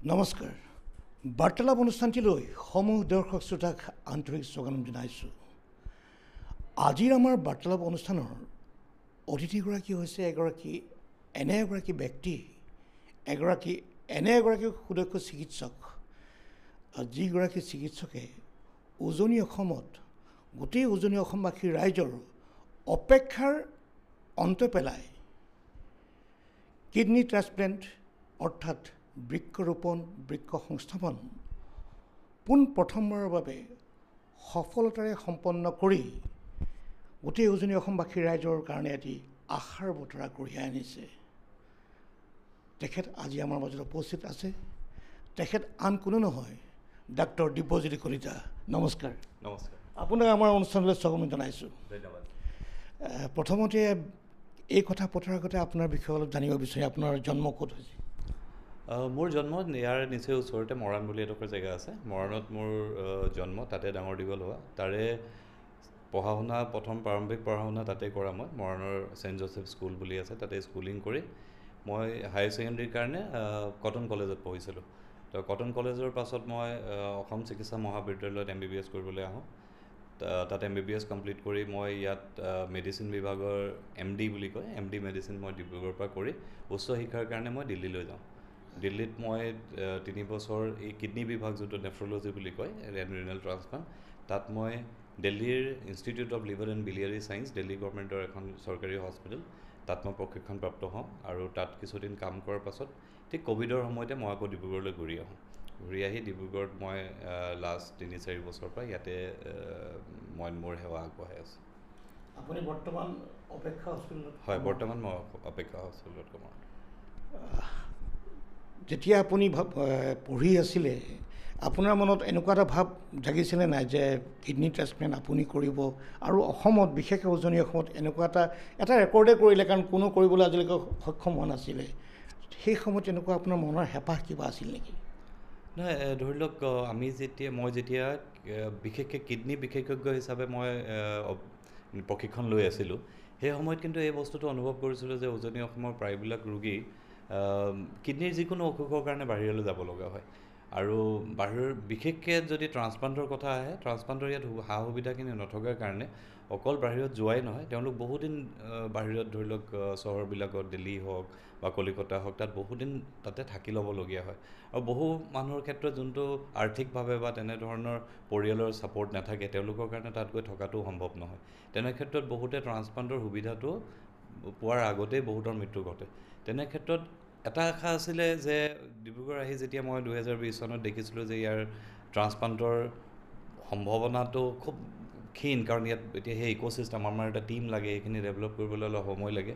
নমস্কাৰ বাৰ্তালাপ অনুষ্ঠানটিলৈ সমূহ দৰ্শক শ্ৰোতাক আন্তৰিক স্বাগতম জনাইছোঁ। আজিৰ আমাৰ বাৰ্তালাপ অনুষ্ঠানৰ অতিথিগৰাকী হৈছে এনে এগৰাকী ব্যক্তি, এনে এগৰাকী সুদক্ষ চিকিৎসক, যিগৰাকী চিকিৎসকে উজনি অসমত গোটেই উজনি অসমবাসী ৰাইজৰ অপেক্ষাৰ অন্ত পেলাই কিডনি ট্ৰান্সপ্লেণ্ট অৰ্থাৎ বৃক্ষৰোপণ বৃক্ষ সংস্থাপন পোনপ্ৰথমবাৰৰ বাবে সফলতাৰে সম্পন্ন কৰি গোটেই উজনি অসমবাসী ৰাইজৰ কাৰণে এটি আশাৰ বতৰা কঢ়িয়াই আনিছে। তেখেত আজি আমাৰ মাজত উপস্থিত আছে। তেখেত আন কোনো নহয়, ডাক্তৰ দিব্যজ্যোতি কলিতা। নমস্কাৰ। নমস্কাৰ। আপোনাক আমাৰ অনুষ্ঠানলৈ স্বাগতম জনাইছোঁ। ধন্যবাদ। প্ৰথমতে এই কথা পতাৰ আগতে আপোনাৰ বিষয়ে অলপ জানিব বিচাৰি, আপোনাৰ জন্ম ক'ত হৈছে? মোৰ জন্ম ইয়াৰ নিচেই ওচৰতে মৰাণ বুলি এডোখৰ জেগা আছে। মৰাণত মোৰ জন্ম, তাতে ডাঙৰ দীঘল হোৱা। তাৰে পঢ়া শুনা, প্ৰথম প্ৰাৰম্ভিক পঢ়া শুনা তাতে কৰা মই। মৰাণৰ ছেইণ্ট জোচেফ স্কুল বুলি আছে, তাতে স্কুলিং কৰি মই হায়াৰ ছেকেণ্ডেৰীৰ কাৰণে কটন কলেজত পঢ়িছিলোঁ। তো কটন কলেজৰ পাছত মই অসম চিকিৎসা মহাবিদ্যালয়ত MBBS কৰিবলৈ আহোঁ। তাত MBBS কমপ্লিট কৰি মই ইয়াত মেডিচিন বিভাগৰ MD বুলি কয়, MD মেডিচিন মই ডিব্ৰুগড়ৰ পৰা কৰি উচ্চ শিক্ষাৰ কাৰণে মই দিল্লীলৈ যাওঁ। দিল্লীত মই 3 বছৰ এই কিডনী বিভাগ, যিটো নেফ্ৰলজি বুলি কয়, ৰেনাল ট্ৰান্সপ্লাণ্ট, তাত মই দিল্লীৰ institute of liver and biliary science, Delhi গভৰ্ণমেণ্টৰ এখন চৰকাৰী হস্পিটেল, তাত মই প্ৰশিক্ষণপ্ৰাপ্ত হওঁ। আৰু তাত কিছুদিন কাম কৰাৰ পাছত ঠিক ক'ভিডৰ সময়তে মই আকৌ ডিব্ৰুগড়লৈ ঘূৰি আহোঁ। ঘূৰি আহি ডিব্ৰুগড়ত মই লাষ্ট 3-4 বছৰৰ পৰা ইয়াতে মই মোৰ সেৱা আগবঢ়াই আছোঁ। আপুনি বৰ্তমান অপেক্ষা হস্পিটেলত? হয়, বৰ্তমান মই অপেক্ষা হস্পিটেলত কৰ্মৰত। যেতিয়া আপুনি পঢ়ি আছিলে, আপোনাৰ মনত এনেকুৱা এটা ভাৱ জাগিছিলে নাই যে কিডনী ট্ৰান্সপ্লেণ্ট আপুনি কৰিব? আৰু অসমত, বিশেষকৈ উজনি অসমত এনেকুৱা এটা ৰেকৰ্ডে কৰিলে, কাৰণ কোনো কৰিবলৈ আজিলৈকে সক্ষম হোৱা নাছিলে। সেই সময়ত এনেকুৱা আপোনাৰ মনৰ হেঁপাহ কিবা আছিল নেকি? নহয়, ধৰি লওক মই যেতিয়া বিশেষকৈ কিডনী বিশেষজ্ঞ হিচাপে মই প্ৰশিক্ষণ লৈ আছিলোঁ, সেই সময়ত কিন্তু এই বস্তুটো অনুভৱ কৰিছিলোঁ যে উজনি অসমৰ প্ৰায়বিলাক ৰোগী কিডনীৰ যিকোনো অসুখৰ কাৰণে বাহিৰলৈ যাব লগা হয়। আৰু বাহিৰৰ বিশেষকৈ যদি ট্ৰান্সপ্লাণ্টৰ কথা আহে, ট্ৰান্সপ্লাণ্টৰ ইয়াত সা সুবিধাখিনি নথকাৰ কাৰণে অকল বাহিৰত যোৱাই নহয়, তেওঁলোক বহুদিন বাহিৰত, ধৰি লওক চহৰবিলাকত, দিল্লী হওক বা কলিকতা হওক, তাত বহুদিন তাতে থাকি ল'বলগীয়া হয়। আৰু বহু মানুহৰ ক্ষেত্ৰত যোনটো আৰ্থিকভাৱে বা তেনেধৰণৰ পৰিয়ালৰ ছাপৰ্ট নাথাকে, তেওঁলোকৰ কাৰণে তাত গৈ থকাটো সম্ভৱ নহয়। তেনে ক্ষেত্ৰত বহুতে ট্ৰান্সপ্লাণ্টৰ সুবিধাটো পোৱাৰ আগতেই বহুতৰ মৃত্যু ঘটে। তেনে ক্ষেত্ৰত এটা আশা আছিলে যে ডিব্ৰুগড় আহি যেতিয়া মই 2020 চনত দেখিছিলোঁ যে ইয়াৰ ট্ৰান্সপ্লাণ্টৰ সম্ভাৱনাটো খুব ক্ষীণ, কাৰণ ইয়াত এতিয়া সেই ইক'চিষ্টেম, আমাৰ এটা টীম লাগে, এইখিনি ডেভেলপ কৰিবলৈ অলপ সময় লাগে,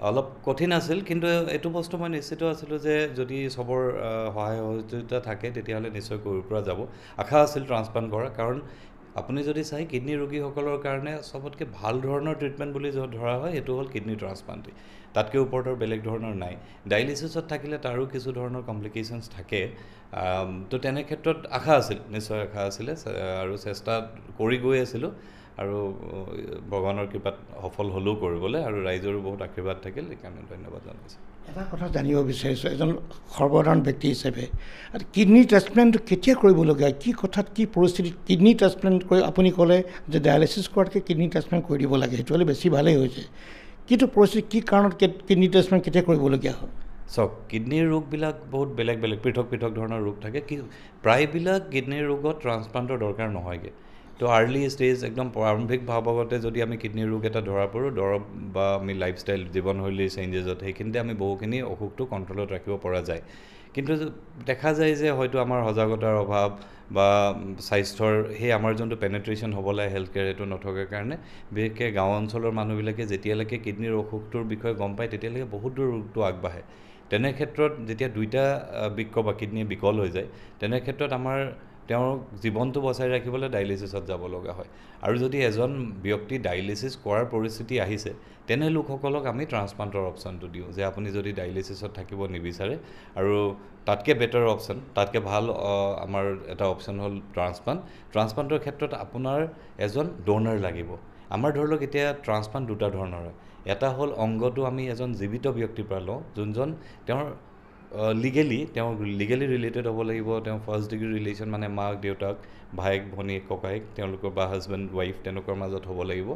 অলপ কঠিন আছিল। কিন্তু এইটো বস্তু মই নিশ্চিত আছিলোঁ যে যদি চবৰ সহায় সহযোগিতা থাকে, তেতিয়াহ'লে নিশ্চয় কৰিব পৰা যাব। আশা আছিল ট্ৰান্সপ্লাণ্ট কৰা, কাৰণ আপুনি যদি চাই কিডনী ৰোগীসকলৰ কাৰণে চবতকৈ ভাল ধৰণৰ ট্ৰিটমেণ্ট বুলি ধৰা হয়, সেইটো হ'ল কিডনী ট্ৰান্সপ্লাণ্টেই। তাতকৈ ওপৰত আৰু বেলেগ ধৰণৰ নাই। ডায়েলিচিছত থাকিলে তাৰো কিছু ধৰণৰ কমপ্লিকেশ্যনছ থাকে। তো তেনে ক্ষেত্ৰত আশা আছিল, নিশ্চয় আশা আছিলে, আৰু চেষ্টা কৰি গৈ আছিলোঁ। আৰু ভগৱানৰ কৃপাত সফল হ'লেও কৰিবলৈ, আৰু ৰাইজৰো বহুত আশীৰ্বাদ থাকিল, সেইকাৰণে ধন্যবাদ জনাইছোঁ। এটা কথা জানিব বিচাৰিছোঁ, এজন সৰ্বসাধাৰণ ব্যক্তি হিচাপে, কিডনী ট্ৰান্সপ্লেণ্ট কেতিয়া কৰিবলগীয়া, কি কথাত, কি পৰিস্থিতিত কিডনী ট্ৰান্সপ্লেণ্ট কৰি? আপুনি ক'লে যে ডায়েলিচিছ কৰাতকৈ কিডনী ট্ৰান্সপ্লেণ্ট কৰি দিব লাগে, সেইটো হ'লে বেছি ভালেই হৈছে। কিন্তু পৰিস্থিতি, কি কাৰণত কিডনী ট্ৰান্সপ্লেণ্ট কেতিয়া কৰিবলগীয়া হয়? চাওক, কিডনীৰ ৰোগবিলাক বহুত বেলেগ বেলেগ, পৃথক পৃথক ধৰণৰ ৰোগ থাকে। প্ৰায়বিলাক কিডনীৰ ৰোগত ট্ৰান্সপ্লাণ্টৰ দৰকাৰ নহয়গৈ। তো আৰ্লি ষ্টেজ, একদম প্ৰাৰম্ভিক ভাগতে যদি আমি কিডনীৰ ৰোগ এটা ধৰা পৰোঁ, দৰৱ বা আমি লাইফষ্টাইল, জীৱনশৈলীৰ চেঞ্জেছত, সেইখিনিতে আমি বহুখিনি অসুখটো কণ্ট্ৰলত ৰাখিব পৰা যায়। কিন্তু দেখা যায় যে হয়তো আমাৰ সজাগতাৰ অভাৱ বা স্বাস্থ্যৰ সেই আমাৰ যোনটো পেনেট্ৰেশ্যন হ'ব লাগে হেল্থ কেয়াৰ, সেইটো নথকাৰ কাৰণে বিশেষকৈ গাঁও অঞ্চলৰ মানুহবিলাকে যেতিয়ালৈকে কিডনীৰ অসুখটোৰ বিষয়ে গম পায়, তেতিয়ালৈকে বহুত দূৰ ৰোগটো আগবাঢ়ে। তেনে ক্ষেত্ৰত যেতিয়া দুইটা বৃক্ক বা কিডনী বিকল হৈ যায়, তেনে ক্ষেত্ৰত তেওঁৰ জীৱনটো বচাই ৰাখিবলৈ ডায়েলিচিছত যাব লগা হয়। আৰু যদি এজন ব্যক্তি ডায়েলিচিছ কৰাৰ পৰিস্থিতি আহিছে, তেনে লোকসকলক আমি ট্ৰান্সপ্লাণ্টৰ অপশ্যনটো দিওঁ, যে আপুনি যদি ডায়েলিচিছত থাকিব নিবিচাৰে, আৰু তাতকৈ বেটাৰ অপশ্যন, তাতকৈ ভাল আমাৰ এটা অপশ্যন হ'ল ট্ৰান্সপ্লাণ্টৰ ক্ষেত্ৰত আপোনাৰ এজন ড'নাৰ লাগিব। আমাৰ ধৰি লওক এতিয়া ট্ৰান্সপ্লাণ্ট দুটা ধৰণৰ হয়। এটা হ'ল অংগটো আমি এজন জীৱিত ব্যক্তিৰ পৰা লওঁ, যোনজন তেওঁৰ লিগেলি ৰিলেটেড হ'ব লাগিব, তেওঁ ফাৰ্ষ্ট ডিগ্ৰী ৰিলেশ্যন মানে মাক দেউতাক ভায়েক ভনীয়েক ককায়েক তেওঁলোকৰ বা হাজবেণ্ড ৱাইফ তেওঁলোকৰ মাজত হ'ব লাগিব।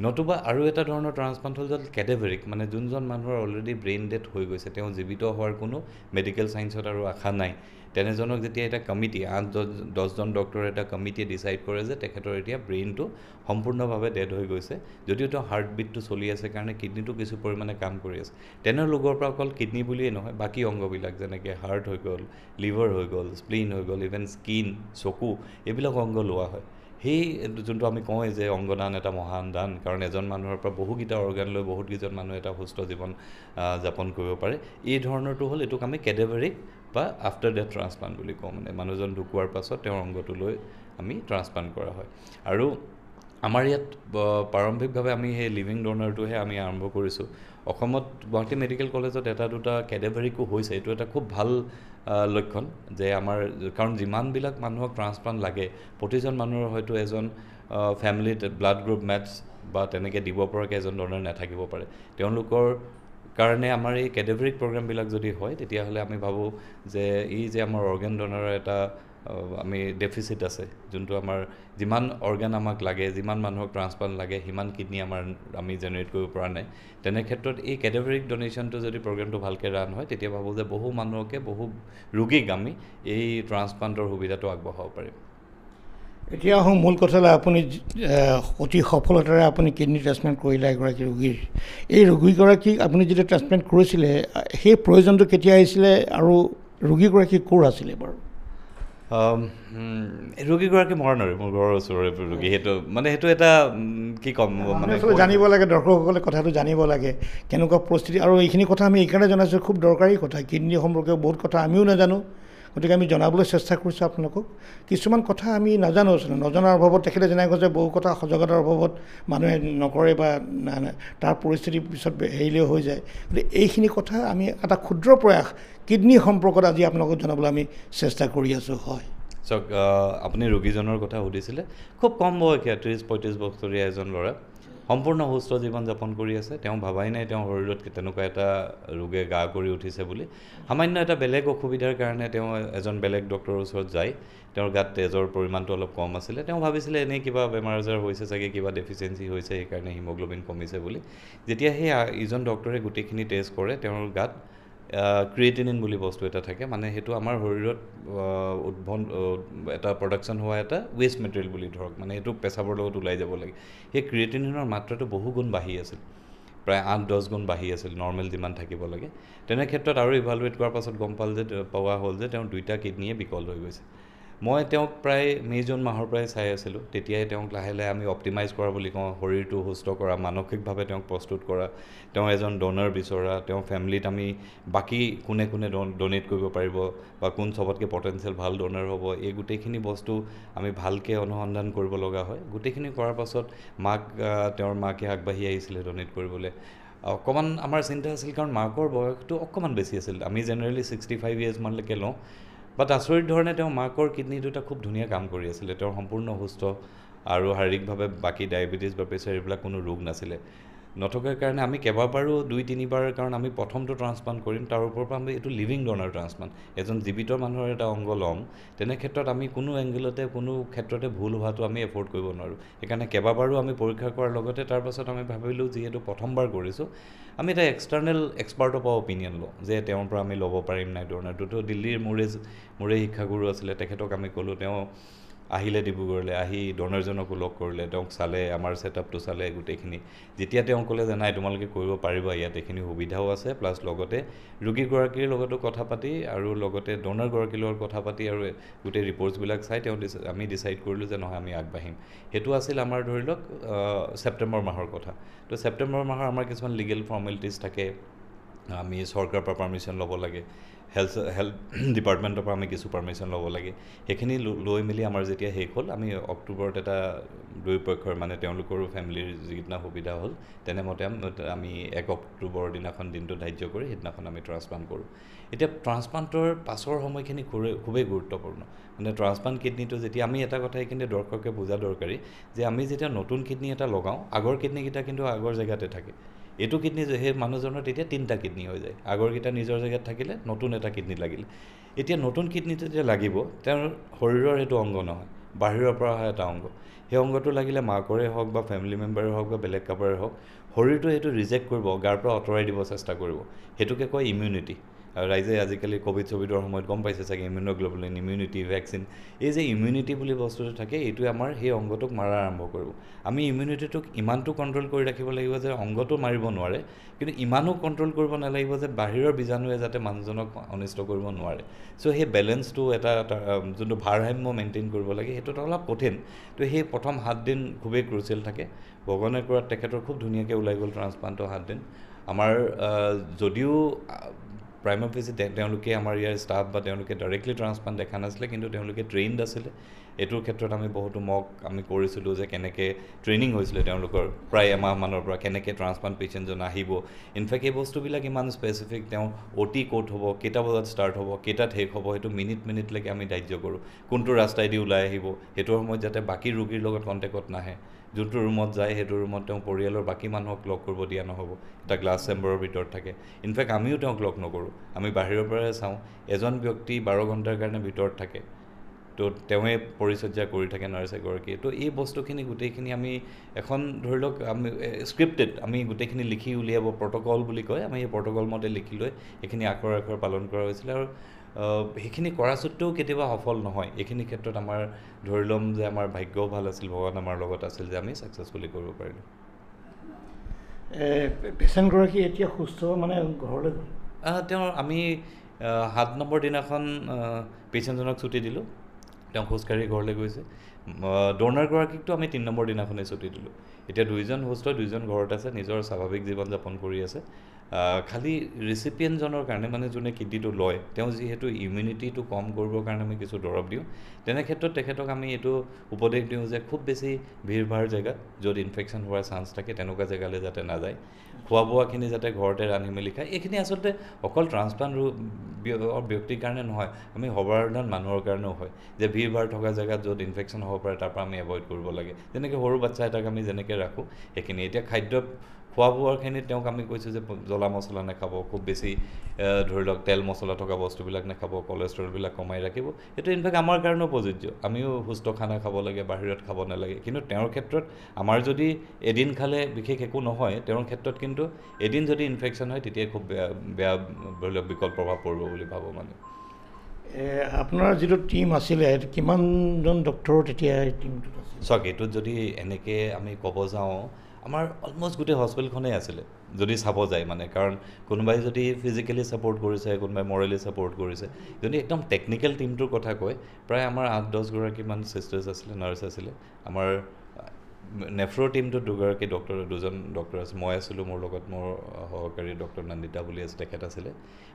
নতুবা আৰু এটা ধৰণৰ ট্ৰান্সপ্লাণ্ট হ'ল য'ত কেডেভেৰিক, মানে যোনজন মানুহৰ অলৰেডি ব্ৰেইন ডেথ হৈ গৈছে, তেওঁ জীৱিত হোৱাৰ কোনো মেডিকেল চায়েন্সত আৰু আশা নাই, তেনেজনক যেতিয়া এটা কমিটি 8-10জন ডক্টৰৰ এটা কমিটিয়ে ডিচাইড কৰে যে তেখেতৰ এতিয়া ব্ৰেইনটো সম্পূৰ্ণভাৱে ডেড হৈ গৈছে, যদিও তেওঁ হাৰ্টবিটটো চলি আছে কাৰণে কিডনীটো কিছু পৰিমাণে কাম কৰি আছে, তেনে লোকৰ পৰা অকল কিডনী বুলিয়েই নহয় বাকী অংগবিলাক যেনেকৈ হাৰ্ট হৈ গ'ল, লিভাৰ হৈ গ'ল, স্প্লিন হৈ গ'ল, ইভেন স্কিন, চকু, এইবিলাক অংগ লোৱা হয়। সেই যোনটো আমি কওঁ যে অংগদান এটা মহান দান, কাৰণ এজন মানুহৰ পৰা বহুকেইটা অৰ্গান লৈ বহুতকেইজন মানুহে এটা সুস্থ জীৱন যাপন কৰিব পাৰে। এই ধৰণৰটো হ'ল এইটোক আমি কেডেভেৰিক বা আফটাৰ ডেথ ট্ৰান্সপ্লাণ্ট বুলি কওঁ, মানে মানুহজন ঢুকোৱাৰ পাছত তেওঁৰ অংগটো লৈ আমি ট্ৰান্সপ্লাণ্ট কৰা হয়। আৰু আমাৰ ইয়াত প্ৰাৰম্ভিকভাৱে আমি সেই লিভিং ডোনাৰটোহে আমি আৰম্ভ কৰিছোঁ। অসমত গুৱাহাটী মেডিকেল কলেজত এটা দুটা কেডেভেৰিকো হৈছে, এইটো এটা খুব ভাল লক্ষণ যে আমাৰ, কাৰণ যিমানবিলাক মানুহক ট্ৰান্সপ্লাণ্ট লাগে প্ৰতিজন মানুহৰ হয়তো এজন ফেমিলিত ব্লাড গ্ৰুপ মেটছ বা তেনেকৈ দিব পৰাকৈ এজন ডোনাৰ নাথাকিব পাৰে। তেওঁলোকৰ কাৰণে আমাৰ এই কেডেভেৰিক প্ৰগ্ৰামবিলাক যদি হয় তেতিয়াহ'লে আমি ভাবোঁ যে এই যে আমাৰ অৰ্গেন ডোনাৰৰ এটা আমি ডেফিচিট আছে, যোনটো আমাৰ যিমান অৰ্গেন আমাক লাগে, যিমান মানুহক ট্ৰান্সপ্লাণ্ট লাগে সিমান কিডনী আমি জেনেৰেট কৰিব পৰা নাই। তেনে ক্ষেত্ৰত এই কেডেভেৰিক ডনেশ্যনটো যদি প্ৰগ্ৰেমটো ভালকৈ ৰান হয় তেতিয়া ভাবোঁ যে বহু মানুহকে, বহু ৰোগীক আমি এই ট্ৰান্সপ্লাণ্টৰ সুবিধাটো আগবঢ়াব পাৰিম। এতিয়া আহোঁ মূল কথালৈ, আপুনি অতি সফলতাৰে আপুনি কিডনী ট্ৰান্সপ্লাণ্ট কৰিলে এগৰাকী ৰোগীৰ। এই ৰোগীগৰাকীক আপুনি যেতিয়া ট্ৰান্সপ্লাণ্ট কৰিছিলে সেই প্ৰয়োজনটো কেতিয়া আহিছিলে আৰু ৰোগীগৰাকী ক'ৰ আছিলে বাৰু? ৰোগীগৰাকী মৰণৰে, মোৰ ঘৰৰ ওচৰৰে ৰোগী। সেইটো এটা কি ক'ম, মানে জানিব লাগে, দৰ্শকসকলে কথাটো জানিব লাগে কেনেকুৱা পৰিস্থিতি। আৰু এইখিনি কথা আমি এইকাৰণে জনাইছোঁ, খুব দৰকাৰী কথা, কিডনী সম্পৰ্কে বহুত কথা আমিও নাজানো, গতিকে আমি জনাবলৈ চেষ্টা কৰিছোঁ আপোনালোকক। কিছুমান কথা আমি নাজানো, নজনাৰ অভাৱত তেখেতে যেনে কৈছে বহু কথা সজাগতাৰ অভাৱত মানুহে নকৰে বা তাৰ পৰিস্থিতি পিছত হেৰিলৈ হৈ যায়। গতিকে এইখিনি কথা আমি এটা ক্ষুদ্ৰ প্ৰয়াস কিডনী সম্পৰ্কত আজি আপোনালোকক জনাবলৈ আমি চেষ্টা কৰি আছোঁ। হয়, চাওক, আপুনি ৰোগীজনৰ কথা সুধিছিলে, খুব কম বয়সীয়া 30-35 বছৰীয়া এজন ল'ৰা, সম্পূৰ্ণ সুস্থ জীৱন যাপন কৰি আছে। তেওঁ ভাবাই নাই তেওঁৰ শৰীৰত তেনেকুৱা এটা ৰোগে গা কৰি উঠিছে বুলি। সামান্য এটা বেলেগ অসুবিধাৰ কাৰণে তেওঁ এজন বেলেগ ডক্টৰৰ ওচৰত যায়, তেওঁৰ গাত তেজৰ পৰিমাণটো অলপ কম আছিলে। তেওঁ ভাবিছিলে এনেই কিবা বেমাৰ আজাৰ হৈছে চাগে, কিবা ডেফিচিয়েঞ্চি হৈছে, সেইকাৰণে হিমগ্ল'বিন কমিছে বুলি। যেতিয়া সেই ইজন ডক্টৰে গোটেইখিনি টেষ্ট কৰে, তেওঁৰ গাত ক্ৰিয়েটিনিন বুলি বস্তু এটা থাকে, মানে সেইটো আমাৰ শৰীৰত এটা প্ৰডাকশ্যন হোৱা এটা ৱেষ্ট মেটেৰিয়েল বুলি ধৰক, মানে সেইটো পেচাবৰ লগত ওলাই যাব লাগে। সেই ক্ৰিয়েটিনিনৰ মাত্ৰাটো বহু গুণ বাঢ়ি আছিল, প্ৰায় 8-10 গুণ বাঢ়ি আছিল নৰ্মেল যিমান থাকিব লাগে। তেনে ক্ষেত্ৰত আৰু ইভালুৱেট কৰাৰ পাছত গম পোৱা হ'ল যে তেওঁৰ 2টা কিডনীয়ে বিকল হৈ গৈছে। মই তেওঁক প্ৰায় মে'-জুন মাহৰ পৰাই চাই আছিলোঁ। তেতিয়াই তেওঁক লাহে লাহে আমি অপ্টিমাইজ কৰা বুলি কওঁ, শৰীৰটো সুস্থ কৰা, মানসিকভাৱে তেওঁক প্ৰস্তুত কৰা, তেওঁ এজন ডোনাৰ বিচৰা, তেওঁ ফেমিলিত আমি বাকী কোনে ডনেট কৰিব পাৰিব বা কোন চবতকৈ পটেঞ্চিয়েল ভাল ডোনাৰ হ'ব, এই গোটেইখিনি বস্তু আমি ভালকৈ অনুসন্ধান কৰিব লগা হয়। গোটেইখিনি কৰাৰ পাছত তেওঁৰ মাকে আগবাঢ়ি আহিছিলে ডনেট কৰিবলৈ। অকণমান আমাৰ চিন্তা আছিল, কাৰণ মাকৰ বয়সটো অকণমান বেছি আছিল, আমি জেনেৰেলি 65 ইয়াৰ্ছমানলৈকে লওঁ, বাট আচৰিত ধৰণে তেওঁৰ মাকৰ কিডনী দুটা খুব ধুনীয়া কাম কৰি আছিলে। তেওঁৰ সম্পূৰ্ণ সুস্থ আৰু শাৰীৰিকভাৱে বাকী ডায়েবেটিছ বা প্ৰেছাৰ এইবিলাক কোনো ৰোগ নাছিলে। নথকাৰ কাৰণে আমি কেইবাবাৰো 2-3বাৰ, কাৰণ আমি প্ৰথমটো ট্ৰান্সপ্লাণ্ট কৰিম, তাৰ ওপৰৰ পৰা আমি এইটো লিভিং ডোনাৰ ট্ৰান্সপ্লাণ্ট, এজন জীৱিত মানুহৰ এটা অংগ ল'ম, তেনে ক্ষেত্ৰত আমি কোনো এংগেলতে কোনো ক্ষেত্ৰতে ভুল হোৱাটো আমি এফৰ্ড কৰিব নোৱাৰোঁ। সেইকাৰণে কেইবাবাৰো আমি পৰীক্ষা কৰাৰ লগতে তাৰ পাছত আমি ভাবিলোঁ যিহেতু প্ৰথমবাৰ কৰিছোঁ, আমি এটা এক্সটাৰ্নেল এক্সপাৰ্টৰ পৰা অপিনিয়ন লওঁ যে তেওঁৰ পৰা আমি ল'ব পাৰিম নাই ডোনাৰটো। তো দিল্লীৰ মোৰে শিক্ষাগুৰু আছিলে, তেখেতক আমি ক'লোঁ। তেওঁ আহিলে ডিব্ৰুগড়লৈ, আহি ডোনাৰজনকো লগ কৰিলে, তেওঁক চালে, আমাৰ ছেটআপটো চালে গোটেইখিনি। যেতিয়া তেওঁ ক'লে যে নাই তোমালোকে কৰিব পাৰিবা, ইয়াত এইখিনি সুবিধাও আছে, প্লাছ লগতে ৰোগীগৰাকীৰ লগতো কথা পাতি আৰু লগতে ডোনাৰগৰাকীৰ লগত কথা পাতি আৰু গোটেই ৰিপৰ্টছবিলাক চাই আমি ডিচাইড কৰিলোঁ যে নহয় আমি আগবাঢ়িম। সেইটো আছিল আমাৰ ধৰি লওক ছেপ্টেম্বৰ মাহৰ কথা। তো ছেপ্টেম্বৰ মাহৰ আমাৰ কিছুমান লিগেল ফৰ্মেলিটিছ থাকে, আমি চৰকাৰৰ পৰা পাৰ্মিশ্যন ল'ব লাগে, হেল্থ ডিপাৰ্টমেণ্টৰ পৰা আমি কিছু পাৰ্মিশ্যন ল'ব লাগে। সেইখিনি লৈ মেলি আমাৰ যেতিয়া শেষ হ'ল, আমি অক্টোবৰত এটা দুয়োপক্ষৰ মানে তেওঁলোকৰো ফেমিলিৰ যিদিনা সুবিধা হ'ল তেনেমতে আমি 1 অক্টোবৰৰ দিনাখন দিনটো ধাৰ্য কৰি সেইদিনাখন আমি ট্ৰান্সপ্লাণ্ট কৰোঁ। এতিয়া ট্ৰান্সপ্লাণ্টৰ পাছৰ সময়খিনি খুবেই গুৰুত্বপূৰ্ণ। মানে ট্ৰান্সপ্লাণ্ট কিডনীটো যেতিয়া আমি এটা কথা এইখিনি দৰ্শকে বুজা দৰকাৰী যে আমি যেতিয়া নতুন কিডনী এটা লগাওঁ, আগৰ কিডনীকেইটা কিন্তু আগৰ জেগাতে থাকে। এইটো কিডনি সেই মানুহজনৰ তেতিয়া 3টা কিডনি হৈ যায় আগৰকেইটা নিজৰ জেগাত থাকিলে নতুন এটা কিডনি লাগিলে এতিয়া নতুন কিডনিটো যেতিয়া লাগিব তেওঁৰ শৰীৰৰ সেইটো অংগ নহয় বাহিৰৰ পৰা অহা এটা অংগ সেই অংগটো লাগিলে মাকৰে হওক বা ফেমিলি মেম্বাৰে হওক বা বেলেগ কাৰোবাৰে হওক শৰীৰটো সেইটো ৰিজেক্ট কৰিব গাৰ পৰা আঁতৰাই দিব চেষ্টা কৰিব সেইটোকে কয় ইমিউনিটি আৰু ৰাইজে আজিকালি ক'ভিডৰ সময়ত গম পাইছে চাগে ইমিউনোগ্লোবুলিন ইমিউনিটি ভেকচিন এই যে ইমিউনিটি বুলি বস্তুটো থাকে এইটোৱে আমাৰ সেই অংগটোক মাৰা আৰম্ভ কৰিব আমি ইমিউনিটিটোক ইমানটো কণ্ট্ৰল কৰি ৰাখিব লাগিব যে অংগটো মাৰিব নোৱাৰে কিন্তু ইমানো কণ্ট্ৰল কৰিব নালাগিব যে বাহিৰৰ বীজাণুৱে যাতে মানুহজনক অনিষ্ট কৰিব নোৱাৰে চ' সেই বেলেঞ্চটো এটা যোনটো ভাৰসাম্য মেইনটেইন কৰিব লাগে সেইটোত অলপ কঠিন তো সেই প্ৰথম 7 দিন খুবেই ক্ৰুচিয়েল থাকে ভগৱানে কৰাত তেখেতৰ খুব ধুনীয়াকৈ ওলাই গ'ল ট্ৰান্সপ্লাণ্টৰ 7 দিন আমাৰ যদিও প্ৰাইমাৰী তেওঁলোকে আমাৰ ইয়াৰ ষ্টাফ বা তেওঁলোকে ডাইৰেক্টলি ট্ৰান্সপ্লাণ্ট দেখা নাছিলে কিন্তু তেওঁলোকে ট্ৰেইনড আছিলে এইটোৰ ক্ষেত্ৰত আমি বহুতো আমি কৰিছিলোঁ যে কেনেকৈ ট্ৰেইনিং হৈছিলে তেওঁলোকৰ প্ৰায় এমাহমানৰ পৰা কেনেকৈ ট্ৰান্সপ্লাণ্ট পেচেণ্টজন আহিব ইনফেক্ট এই বস্তুবিলাক ইমান স্পেচিফিক তেওঁ OT ক'ত হ'ব কেইটা বজাত ষ্টাৰ্ট হ'ব কেইটাত শেষ হ'ব সেইটো মিনিটলৈকে আমি ধাৰ্য কৰোঁ কোনটো ৰাস্তাইদি ওলাই আহিব সেইটো সময়ত যাতে বাকী ৰোগীৰ লগত কণ্টেক্টত নাহে যোনটো ৰুমত যায় সেইটো ৰুমত তেওঁ পৰিয়ালৰ বাকী মানুহক লগ কৰিব দিয়া নহ'ব এটা গ্লাছ চেম্বাৰৰ ভিতৰত থাকে ইনফেক্ট আমিও তেওঁক লগ নকৰোঁ আমি বাহিৰৰ পৰাই চাওঁ এজন ব্যক্তি 12 ঘণ্টাৰ কাৰণে ভিতৰত থাকে তো তেওঁৱে পৰিচৰ্যা কৰি থাকে নাৰ্ছ এগৰাকী তো এই বস্তুখিনি গোটেইখিনি আমি এখন ধৰি লওক আমি স্ক্ৰিপ্টেড আমি গোটেইখিনি লিখি উলিয়াব প্ৰট'কল বুলি কয় আমি এই প্ৰট'কল মতে লিখি লৈ এইখিনি আখৰ পালন কৰা হৈছিলে আৰু সেইখিনি কৰা স্বত্তেও কেতিয়াবা সফল নহয় এইখিনি ক্ষেত্ৰত আমাৰ ধৰি ল'ম যে আমাৰ ভাগ্যও ভাল আছিল ভগৱান আমাৰ লগত আছিল যে আমি ছাকচেছফুলি কৰিব পাৰিলোঁ পেচেণ্টগৰাকী এতিয়া সুস্থ মানে ঘৰলৈ গ'ল তেওঁ আমি 7 নম্বৰ দিনাখন পেচেণ্টজনক ছুটি দিলোঁ তেওঁ খোজকাঢ়ি ঘৰলৈ গৈছে ড'নাৰগৰাকীকতো আমি 3 নম্বৰ দিনাখনেই ছুটি দিলোঁ এতিয়া 2জন সুস্থ 2জন ঘৰত আছে নিজৰ স্বাভাৱিক জীৱন যাপন কৰি আছে খালি ৰিচিপিয়েণ্টজনৰ কাৰণে মানে যোনে কিডনিটো লয় তেওঁ যিহেতু ইমিউনিটিটো কম কৰিবৰ কাৰণে আমি কিছু দৰৱ দিওঁ তেনে ক্ষেত্ৰত তেখেতক আমি এইটো উপদেশ দিওঁ যে খুব বেছি ভিৰ ভাৰ জেগাত য'ত ইনফেকশ্যন হোৱাৰ চান্স থাকে তেনেকুৱা জেগালৈ যাতে নাযায় খোৱা বোৱাখিনি যাতে ঘৰতে ৰান্ধি মেলি খায় এইখিনি আচলতে অকল ট্ৰান্সপ্লাণ্ট ব্যক্তিৰ কাৰণে নহয় আমি সৰ্বসাধাৰণ মানুহৰ কাৰণেও হয় যে ভিৰ ভাৰ থকা জেগাত য'ত ইনফেকশ্যন হ'ব পাৰে তাৰ পৰা আমি এভইড কৰিব লাগে যেনেকৈ সৰু বাচ্ছা এটাক আমি যেনেকৈ ৰাখোঁ সেইখিনি এতিয়া খাদ্য খোৱা বোৱাখিনিত তেওঁক আমি কৈছোঁ যে জ্বলা মছলা নাখাব খুব বেছি ধৰি লওক তেল মছলা থকা বস্তুবিলাক নাখাব কলেষ্ট্ৰলবিলাক কমাই ৰাখিব এইটো ইনফেক্ট আমাৰ কাৰণেও প্ৰযোজ্য আমিও সুস্থ খানা খাব লাগে বাহিৰত খাব নালাগে কিন্তু তেওঁৰ ক্ষেত্ৰত আমাৰ যদি এদিন খালে বিশেষ একো নহয় তেওঁৰ ক্ষেত্ৰত কিন্তু এদিন যদি ইনফেকশ্যন হয় তেতিয়া খুব বেয়া ধৰি লওক বিকল প্ৰভাৱ পৰিব বুলি ভাবোঁ মানে আপোনাৰ যিটো টীম আছিলে কিমানজন ডক্টৰৰ তেতিয়া টীমটোত আছিল চাওক এইটোত যদি এনেকৈ আমি ক'ব যাওঁ আমাৰ অলমষ্ট গোটেই হস্পিটেলখনেই আছিলে যদি চাব যায় মানে কাৰণ কোনোবাই যদি ফিজিকেলি ছাপোৰ্ট কৰিছে কোনোবাই মৰেলি ছাপোৰ্ট কৰিছে যদি একদম টেকনিকেল টীমটোৰ কথা কয় প্ৰায় আমাৰ 8-10গৰাকীমান চিষ্টাৰ্ছ আছিলে নাৰ্ছ আছিলে আমাৰ নেফ্ৰৰ টীমটোত 2জন ডক্টৰ আছে মই আছিলোঁ মোৰ লগত মোৰ সহকাৰী ডক্টৰ নন্দিতা বুলি আছে তেখেত আছিলে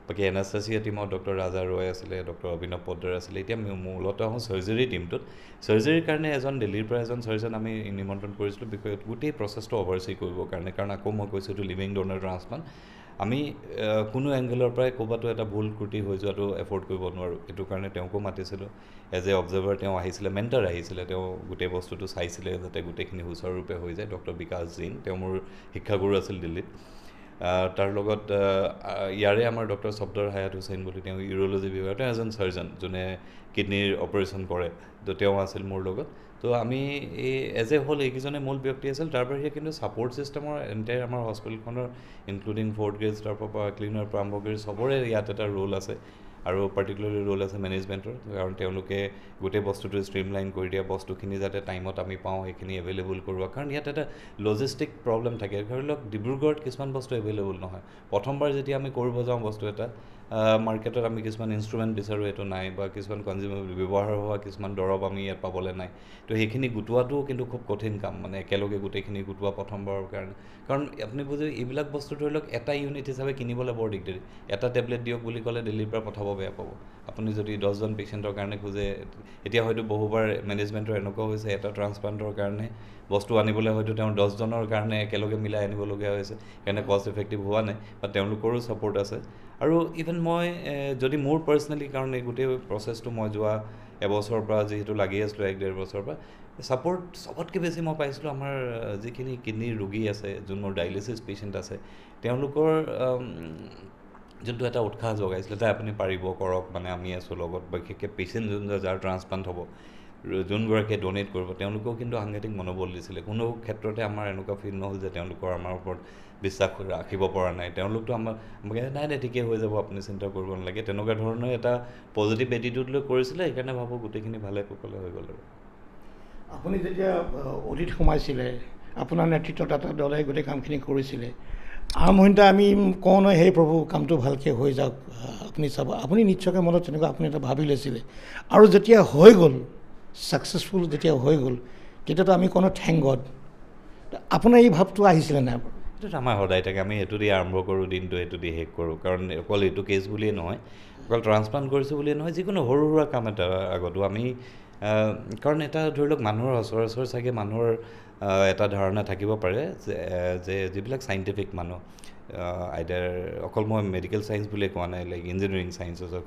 বাকী এনাষ্টেচিয়া টীমত ডক্টৰ ৰাজা ৰয় আছিলে ডক্টৰ অভিনৱ পদ্দাৰ আছিলে এতিয়া মূলতঃ আহোঁ চাৰ্জাৰী টীমটোত চাৰ্জাৰীৰ কাৰণে এজন দিল্লীৰ পৰা এজন চাৰ্জন আমি নিমন্ত্ৰণ কৰিছিলোঁ বিষয়ত গোটেই প্ৰচেছটো অভাৰচি কৰিবৰ কাৰণে কাৰণ আকৌ মই কৈছোঁ এইটো লিভিং ড'নাৰ ট্ৰান্সপ্লাণ্ট আমি কোনো এংগেলৰ পৰাই ক'ৰবাতো এটা ভুল ত্ৰুটি হৈ যোৱাটো এফৰ্ড কৰিব নোৱাৰোঁ সেইটো কাৰণে তেওঁকো মাতিছিলোঁ এজ এ অবজাৰ্ভাৰ তেওঁ আহিছিলে মেণ্টাৰ আহিছিলে তেওঁ গোটেই বস্তুটো চাইছিলে যাতে গোটেইখিনি সুচাৰুৰূপে হৈ যায় ডক্টৰ বিকাশ জৈন তেওঁ মোৰ শিক্ষাগুৰু আছিল দিল্লীত তাৰ লগত ইয়াৰে আমাৰ ডক্টৰ ছফদৰ হায়াত হুছেইন বুলি তেওঁ ইউৰ'লজি বিভাগৰ তেওঁ এজন চাৰ্জন যোনে কিডনিৰ অপাৰেশ্যন কৰে তো তেওঁ আছিল মোৰ লগত তো আমি এই এজ এ হ'ল এইকেইজনে মূল ব্যক্তি আছিল তাৰ বাহিৰে কিন্তু ছাপৰ্ট ছিষ্টেমৰ এণ্টায়াৰ আমাৰ হস্পিটেলখনৰ ইনক্লুডিং 4th গ্ৰেড ষ্টাফৰ পৰা ক্লিনাৰ পৰা আৰম্ভ কৰি চবৰে ইয়াত এটা ৰোল আছে আৰু পাৰ্টিকুলাৰলি ৰোল আছে মেনেজমেণ্টৰ কাৰণ তেওঁলোকে গোটেই বস্তুটো ষ্ট্ৰীমলাইন কৰি দিয়া বস্তুখিনি যাতে টাইমত আমি পাওঁ সেইখিনি এভেইলেবল কৰোৱা কাৰণ ইয়াত এটা লজিষ্টিক প্ৰব্লেম থাকে ধৰি লওক ডিব্ৰুগড়ত কিছুমান বস্তু এভেইলেবল নহয় প্ৰথমবাৰ যেতিয়া আমি কৰিব যাওঁ বস্তু এটা মাৰ্কেটত আমি কিছুমান ইনষ্ট্ৰুমেণ্ট বিচাৰোঁ এইটো নাই বা কিছুমান কনজিউমেবল ব্যৱহাৰ হোৱা কিছুমান দৰৱ আমি ইয়াত পাবলৈ নাই তো সেইখিনি গোটোৱাটোও কিন্তু খুব কঠিন কাম মানে একেলগে গোটেইখিনি গোটোৱা প্ৰথমবাৰৰ কাৰণে কাৰণ আপুনি বুজি এইবিলাক বস্তু ধৰি লওক এটা ইউনিট হিচাপে কিনিবলৈ বৰ দিগদাৰী এটা টেবলেট দিয়ক বুলি ক'লে দিল্লীৰ পৰা পঠাব বেয়া পাব আপুনি যদি 10জন পেচেণ্টৰ কাৰণে খোজে এতিয়া হয়তো বহুবাৰ মেনেজমেণ্টৰ এনেকুৱা হৈছে এটা ট্ৰান্সপ্লাণ্টৰ কাৰণে বস্তু আনিবলৈ হয়তো তেওঁ 10জনৰ কাৰণে একেলগে মিলাই আনিবলগীয়া হৈছে সেইকাৰণে কষ্ট ইফেক্টিভ হোৱা নাই বা তেওঁলোকৰো ছাপোৰ্ট আছে আৰু ইভেন দেন মই যদি মোৰ পাৰ্চনেলি কাৰণ এই গোটেই প্ৰচেছটো মই যোৱা এবছৰৰ পৰা যিহেতু লাগি আছিলোঁ 1-1.5 বছৰৰ পৰা ছাপোৰ্ট চবতকৈ বেছি মই পাইছিলোঁ আমাৰ যিখিনি কিডনিৰ ৰোগী আছে যোন মোৰ ডায়েলিচিছ পেচেণ্ট আছে তেওঁলোকৰ যোনটো এটা উৎসাহ যোগাইছিলে যে আপুনি পাৰিব কৰক মানে আমি আছোঁ লগত বিশেষকৈ পেচেণ্ট যোন যাৰ ট্ৰান্সপ্লাণ্ট হ'ব যোনগৰাকীয়ে ডনেট কৰিব তেওঁলোকেও কিন্তু সাংঘাতিক মনোবল দিছিলে কোনো ক্ষেত্ৰতে আমাৰ এনেকুৱা ফিল নহ'ল যে তেওঁলোকৰ আমাৰ ওপৰত বিশ্বাস ৰাখিব পৰা নাই তেওঁলোকতো আমাক নাই ঠিকেই হৈ যাব আপুনি চিন্তা কৰিব নালাগে তেনেকুৱা ধৰণৰ এটা পজিটিভ এটিটিউড লৈ কৰিছিলে সেইকাৰণে ভাবোঁ গোটেইখিনি ভালে কুশলে হৈ গ'ল আৰু আপুনি যেতিয়া অডিট সোমাইছিলে আপোনাৰ নেতৃত্বত এটা দলে গোটেই কামখিনি কৰিছিলে আৰম্ভণিতে আমি কওঁ নহয় সেই প্ৰভু কামটো ভালকৈ হৈ যাওক আপুনি চাব আপুনি নিশ্চয়কৈ মনত তেনেকুৱা আপুনি এটা ভাবি লৈছিলে আৰু যেতিয়া হৈ গ'ল ছাকচেছফুল যেতিয়া হৈ গ'ল তেতিয়াতো আমি কোনো থেংক গড আপোনাৰ এই ভাৱটো আহিছিলে নাই বাৰু এইটোতো আমাৰ সদায় থাকে আমি সেইটো দি আৰম্ভ কৰোঁ দিনটো সেইটো দি শেষ কৰোঁ কাৰণ অকল এইটো কেছ বুলিয়ে নহয় অকল ট্ৰান্সপ্লাণ্ট কৰিছোঁ বুলিয়ে নহয় যিকোনো সৰু সুৰা কাম এটা আগতো আমি কাৰণ এটা ধৰি লওক মানুহৰ সচৰাচৰ চাগে মানুহৰ এটা ধাৰণা থাকিব পাৰে যে যিবিলাক চাইণ্টিফিক মানুহ আইদাৰ অকল মই মেডিকেল ছায়েন্স বুলিয়ে কোৱা নাই লাইক ইঞ্জিনিয়াৰিং ছায়েন্সেছৰ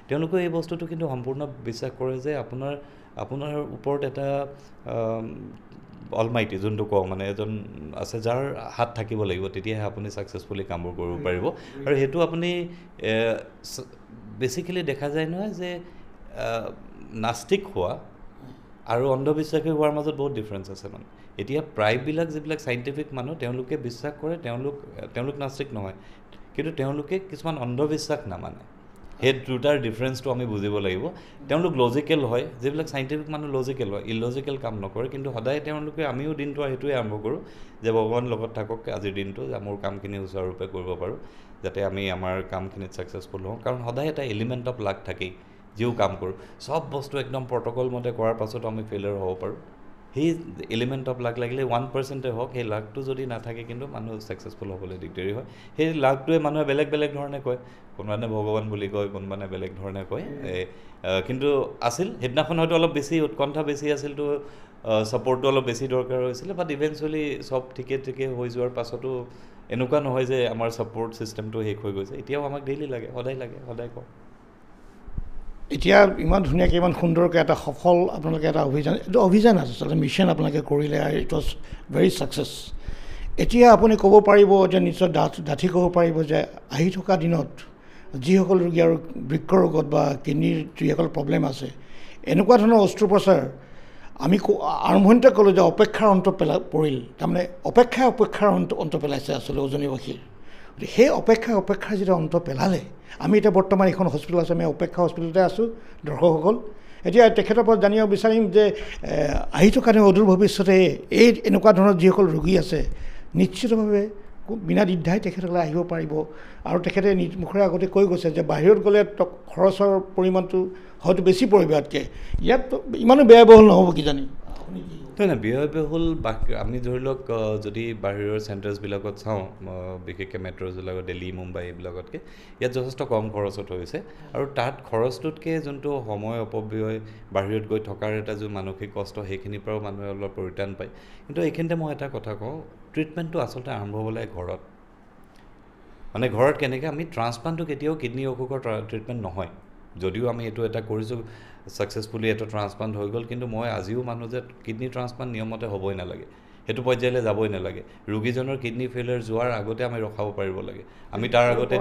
তেওঁলোকে এই বস্তুটো কিন্তু সম্পূৰ্ণ বিশ্বাস কৰে যে আপোনাৰ ওপৰত এটা অলমাইটি যোনটো কওঁ মানে এজন আছে যাৰ হাত থাকিব লাগিব তেতিয়াহে আপুনি ছাকচেছফুলি কামবোৰ কৰিব পাৰিব আৰু সেইটো আপুনি বেচিকেলি দেখা যায় নহয় যে নাস্তিক হোৱা আৰু অন্ধবিশ্বাসী হোৱাৰ মাজত বহুত ডিফাৰেঞ্চ আছে মানে এতিয়া প্ৰায়বিলাক যিবিলাক চাইণ্টিফিক মানুহ তেওঁলোকে বিশ্বাস কৰে তেওঁলোক নাস্তিক নহয় কিন্তু তেওঁলোকে কিছুমান অন্ধবিশ্বাস নামানে সেই দুটাৰ ডিফাৰেঞ্চটো আমি বুজিব লাগিব তেওঁলোক লজিকেল হয় যিবিলাক চাইণ্টিফিক মানুহ লজিকেল হয় ইলজিকেল কাম নকৰে কিন্তু সদায় তেওঁলোকে আমিও দিনটো সেইটোৱে আৰম্ভ কৰোঁ যে ভগৱান লগত থাকক আজিৰ দিনটো যে মোৰ কামখিনি সুচাৰুৰূপে কৰিব পাৰোঁ যাতে আমি আমাৰ কামখিনিত ছাকচেছফুল হওঁ কাৰণ সদায় এটা এলিমেণ্ট অফ লাক থাকেই যিও কাম কৰোঁ চব বস্তু একদম প্ৰট'কল মতে কৰাৰ পাছতো আমি ফেইলিয়ৰ হ'ব পাৰোঁ সেই এলিমেণ্ট অফ লাক লাগিলে 1% হওক সেই লাকটো যদি নাথাকে কিন্তু মানুহ ছাকচেছফুল হ'বলৈ দিগদাৰী হয় সেই লাকটোৱে মানুহে বেলেগ ধৰণে কয় কোনোবানে ভগৱান বুলি কয় কোনোবানে বেলেগ ধৰণে কয় কিন্তু আছিল সেইদিনাখন হয়তো অলপ বেছি উৎকণ্ঠা বেছি আছিল তো ছাপৰ্টটো অলপ বেছি দৰকাৰ হৈছিলে বাট ইভেঞ্চুৱেলি চব ঠিকে হৈ যোৱাৰ পাছতো এনেকুৱা নহয় যে আমাৰ ছাপৰ্ট ছিষ্টেমটো শেষ হৈ গৈছে এতিয়াও আমাক ডেইলি লাগে সদায় কওঁ এতিয়া ইমান ধুনীয়াকৈ ইমান সুন্দৰকৈ এটা সফল আপোনালোকে এটা অভিযান আছে আচলতে মিছন আপোনালোকে কৰিলে আৰু ইট ৱাজ ভেৰি ছাকচেছ এতিয়া আপুনি ক'ব পাৰিব যে নিশ্চয় ডাঠি ক'ব পাৰিব যে আহি থকা দিনত যিসকল ৰোগী আৰু বৃক্ক ৰোগত বা কিডনীৰ যিসকল প্ৰব্লেম আছে এনেকুৱা ধৰণৰ অস্ত্ৰোপচাৰ আমি আৰম্ভণিতে ক'লোঁ যে অপেক্ষাৰ অন্ত পৰিল তাৰমানে অপেক্ষাৰ অন্ত পেলাইছে আচলতে উজনিবাসীৰ গতিকে সেই অপেক্ষাৰ যেতিয়া অন্ত পেলালে আমি এতিয়া বৰ্তমান এইখন হস্পিটেল আছে আমি অপেক্ষা হস্পিটেলতে আছোঁ দৰ্শকসকল এতিয়া তেখেতৰ পৰা জানিব বিচাৰিম যে আহি থকা অদূৰ ভৱিষ্যতে এই এনেকুৱা ধৰণৰ যিসকল ৰোগী আছে নিশ্চিতভাৱে বিনা দ্বিধাই তেখেতসকলে আহিব পাৰিব আৰু তেখেতে নিজ মুখেৰে আগতে কৈ গৈছে যে বাহিৰত গ'লে খৰচৰ পৰিমাণটো হয়তো বেছি পৰিব ইয়াতকৈ ইয়াত ইমানো ব্যয়বহুল নহ'ব কিজানি নহয় ব্যয়বহুল আমি ধৰি লওক যদি বাহিৰৰ চেণ্টাৰ্ছবিলাকত চাওঁ বিশেষকৈ মেট্ৰ'বিলাকত দিল্লী মুম্বাই এইবিলাকতকৈ ইয়াত যথেষ্ট কম খৰচত হৈছে আৰু তাত খৰচটোতকৈ যোনটো সময় অপব্যয় বাহিৰত গৈ থকাৰ এটা যোন মানসিক কষ্ট সেইখিনিৰ পৰাও মানুহে অলপ পৰিত্ৰাণ পায় কিন্তু এইখিনিতে মই এটা কথা কওঁ ট্ৰিটমেণ্টটো আচলতে আৰম্ভ হ'ব লাগে ঘৰত মানে ঘৰত কেনেকৈ আমি ট্ৰান্সপ্লাণ্টটো কেতিয়াও কিডনী অসুখৰ ট্ৰিটমেণ্ট নহয় যদিও আমি এইটো এটা কৰিছোঁ ছাকচেছফুলি এটা ট্ৰান্সপ্লাণ্ট হৈ গ'ল কিন্তু মই আজিও মানুহ যে কিডনী ট্ৰান্সপ্লাণ্ট নিয়মতে হ'বই নালাগে সেইটো পৰ্যায়লৈ যাবই নালাগে ৰোগীজনৰ কিডনী ফেইলিয়াৰ যোৱাৰ আগতে আমি ৰখাব পাৰিব লাগে আমি তাৰ আগতে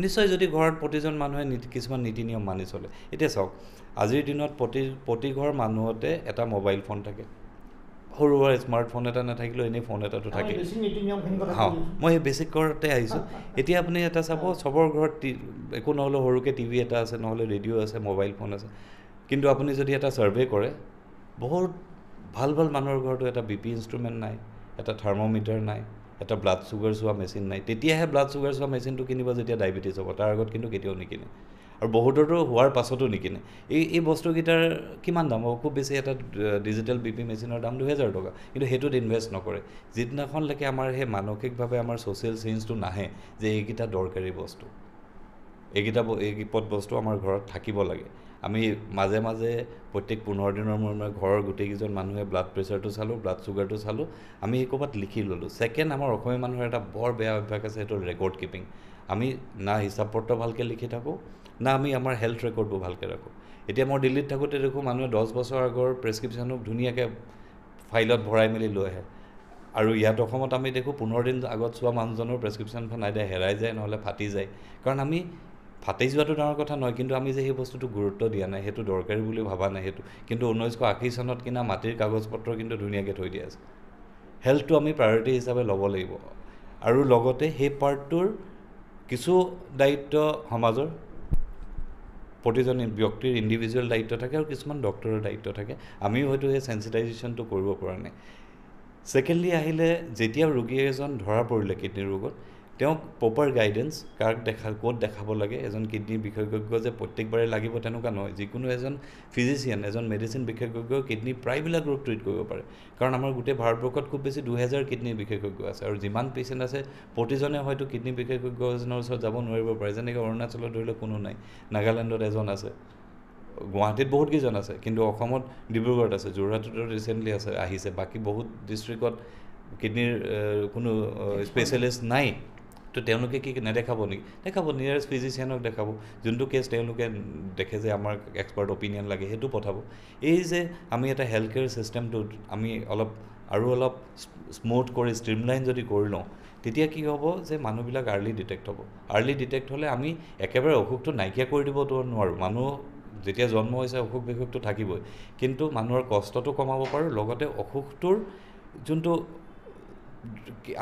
নিশ্চয় যদি ঘৰত প্ৰতিজন মানুহে কিছুমান নীতি নিয়ম মানি চলে এতিয়া চাওক আজিৰ দিনত প্ৰতি ঘৰ মানুহতে এটা মোবাইল ফোন থাকে সৰু সুৰা স্মাৰ্টফোন এটা নাথাকিলেও এনেই ফোন এটাতো থাকে মই সেই বেছিক ঘৰতে আহিছোঁ এতিয়া আপুনি এটা চাব চবৰ ঘৰত একো নহ'লেও সৰুকৈ টিভি এটা আছে নহ'লে ৰেডিঅ' আছে মোবাইল ফোন আছে কিন্তু আপুনি যদি এটা ছাৰ্ভে কৰে বহুত ভাল মানুহৰ ঘৰতো এটা BP ইনষ্ট্ৰুমেণ্ট নাই এটা থাৰ্মোমিটাৰ নাই এটা ব্লাড চুগাৰ চোৱা মেচিন নাই তেতিয়াহে ব্লাড চুগাৰ চোৱা মেচিনটো কিনিব যেতিয়া ডায়েবেটিছ হ'ব তাৰ আগত কিন্তু কেতিয়াও নিকিনে আৰু বহুতৰতো হোৱাৰ পাছতো নিকিনে এই বস্তুকেইটাৰ কিমান দাম হ'ব খুব বেছি এটা ডিজিটেল BP মেচিনৰ দাম 2000 টকা কিন্তু সেইটোত ইনভেষ্ট নকৰে যিদিনাখনলৈকে আমাৰ সেই মানসিকভাৱে আমাৰ ছ'চিয়েল চেঞ্জটো নাহে যে এইকেইটা দৰকাৰী বস্তু এইকেইপদ বস্তু আমাৰ ঘৰত থাকিব লাগে আমি মাজে প্ৰত্যেক 15 দিনৰ মূৰে ঘৰৰ গোটেইকেইজন মানুহে ব্লাড প্ৰেছাৰটো চালোঁ ব্লাড চুগাৰটো চালোঁ আমি ক'ৰবাত লিখি ল'লোঁ ছেকেণ্ড আমাৰ অসমীয়া মানুহৰ এটা বৰ বেয়া অভ্যাস আছে সেইটো ৰেকৰ্ড কিপিং আমি না হিচাপ পত্ৰ ভালকৈ লিখি থাকোঁ, না আমি আমাৰ হেল্থ ৰেকৰ্ডবোৰ ভালকৈ ৰাখোঁ। এতিয়া মই দিল্লীত থাকোঁতে দেখোঁ মানুহে 10 বছৰ আগৰ প্ৰেছক্ৰিপশ্যনক ধুনীয়াকৈ ফাইলত ভৰাই মেলি লৈ আহে, আৰু ইয়াত অসমত আমি দেখোঁ 15 দিন আগত চোৱা মানুহজনৰ প্ৰেছক্ৰিপশ্যনখন আইডা হেৰাই যায়, নহ'লে ফাটি যায়। কাৰণ আমি ফাটি যোৱাটো ডাঙৰ কথা নহয়, কিন্তু আমি যে সেই বস্তুটো গুৰুত্ব দিয়া নাই, সেইটো দৰকাৰী বুলি ভবা নাই সেইটো। কিন্তু 1980 চনত কিনা মাটিৰ কাগজ পত্ৰ কিন্তু ধুনীয়াকৈ থৈ দিয়া আছে। হেল্থটো আমি প্ৰায়ৰিটি হিচাপে ল'ব লাগিব, আৰু লগতে সেই পাৰ্টটোৰ কিছু দায়িত্ব সমাজৰ প্ৰতিজন ব্যক্তিৰ ইণ্ডিভিজুৱেল দায়িত্ব থাকে, আৰু কিছুমান ডক্টৰৰ দায়িত্ব থাকে। আমিও হয়তো সেই চেঞ্চিটাইজেশ্যনটো কৰিব পৰা নাই। ছেকেণ্ডলি আহিলে, যেতিয়া ৰোগী এজন ধৰা পৰিলে কিডনী ৰোগত, তেওঁক প্ৰপাৰ গাইডেঞ্চ, কাক ক'ত দেখাব লাগে। এজন কিডনী বিশেষজ্ঞ যে প্ৰত্যেকবাৰে লাগিব তেনেকুৱা নহয়। যিকোনো এজন ফিজিচিয়ান, এজন মেডিচিন বিশেষজ্ঞ কিডনী প্ৰায়বিলাক ৰোগ ট্ৰিট কৰিব পাৰে, কাৰণ আমাৰ গোটেই ভাৰতবৰ্ষত খুব বেছি 2000 কিডনী বিশেষজ্ঞ আছে, আৰু যিমান পেচেণ্ট আছে প্ৰতিজনে হয়তো কিডনী বিশেষজ্ঞ এজনৰ ওচৰত যাব নোৱাৰিব পাৰে। যেনেকৈ অৰুণাচলত ধৰি লওক কোনো নাই, নাগালেণ্ডত এজন আছে, গুৱাহাটীত বহুতকেইজন আছে, কিন্তু অসমত ডিব্ৰুগড়ত আছে, যোৰহাটত ৰিচেণ্টলি আহিছে। বাকী বহুত ডিষ্ট্ৰিক্টত কিডনীৰ কোনো স্পেচিয়েলিষ্ট নাই। তো তেওঁলোকে কি নেদেখাব নেকি? দেখাব, নিয়াৰেষ্ট ফিজিচিয়ানক দেখাব। যোনটো কেছ তেওঁলোকে দেখে যে আমাৰ এক্সপাৰ্ট অপিনিয়ন লাগে, সেইটো পঠাব। এই যে আমি এটা হেল্থ কেয়াৰ ছিষ্টেমটোত আমি অলপ স্মুথ কৰি ষ্ট্ৰীমলাইন যদি কৰি লওঁ, তেতিয়া কি হ'ব যে মানুহবিলাক আৰ্লি ডিটেক্ট হ'ব। আৰ্লি ডিটেক্ট হ'লে আমি একেবাৰে অসুখটো নাইকিয়া কৰি দিবতো নোৱাৰোঁ। মানুহ যেতিয়া জন্ম হৈছে অসুখ বিসুখটো থাকিবই, কিন্তু মানুহৰ কষ্টটো কমাব পাৰোঁ। লগতে অসুখটোৰ যোনটো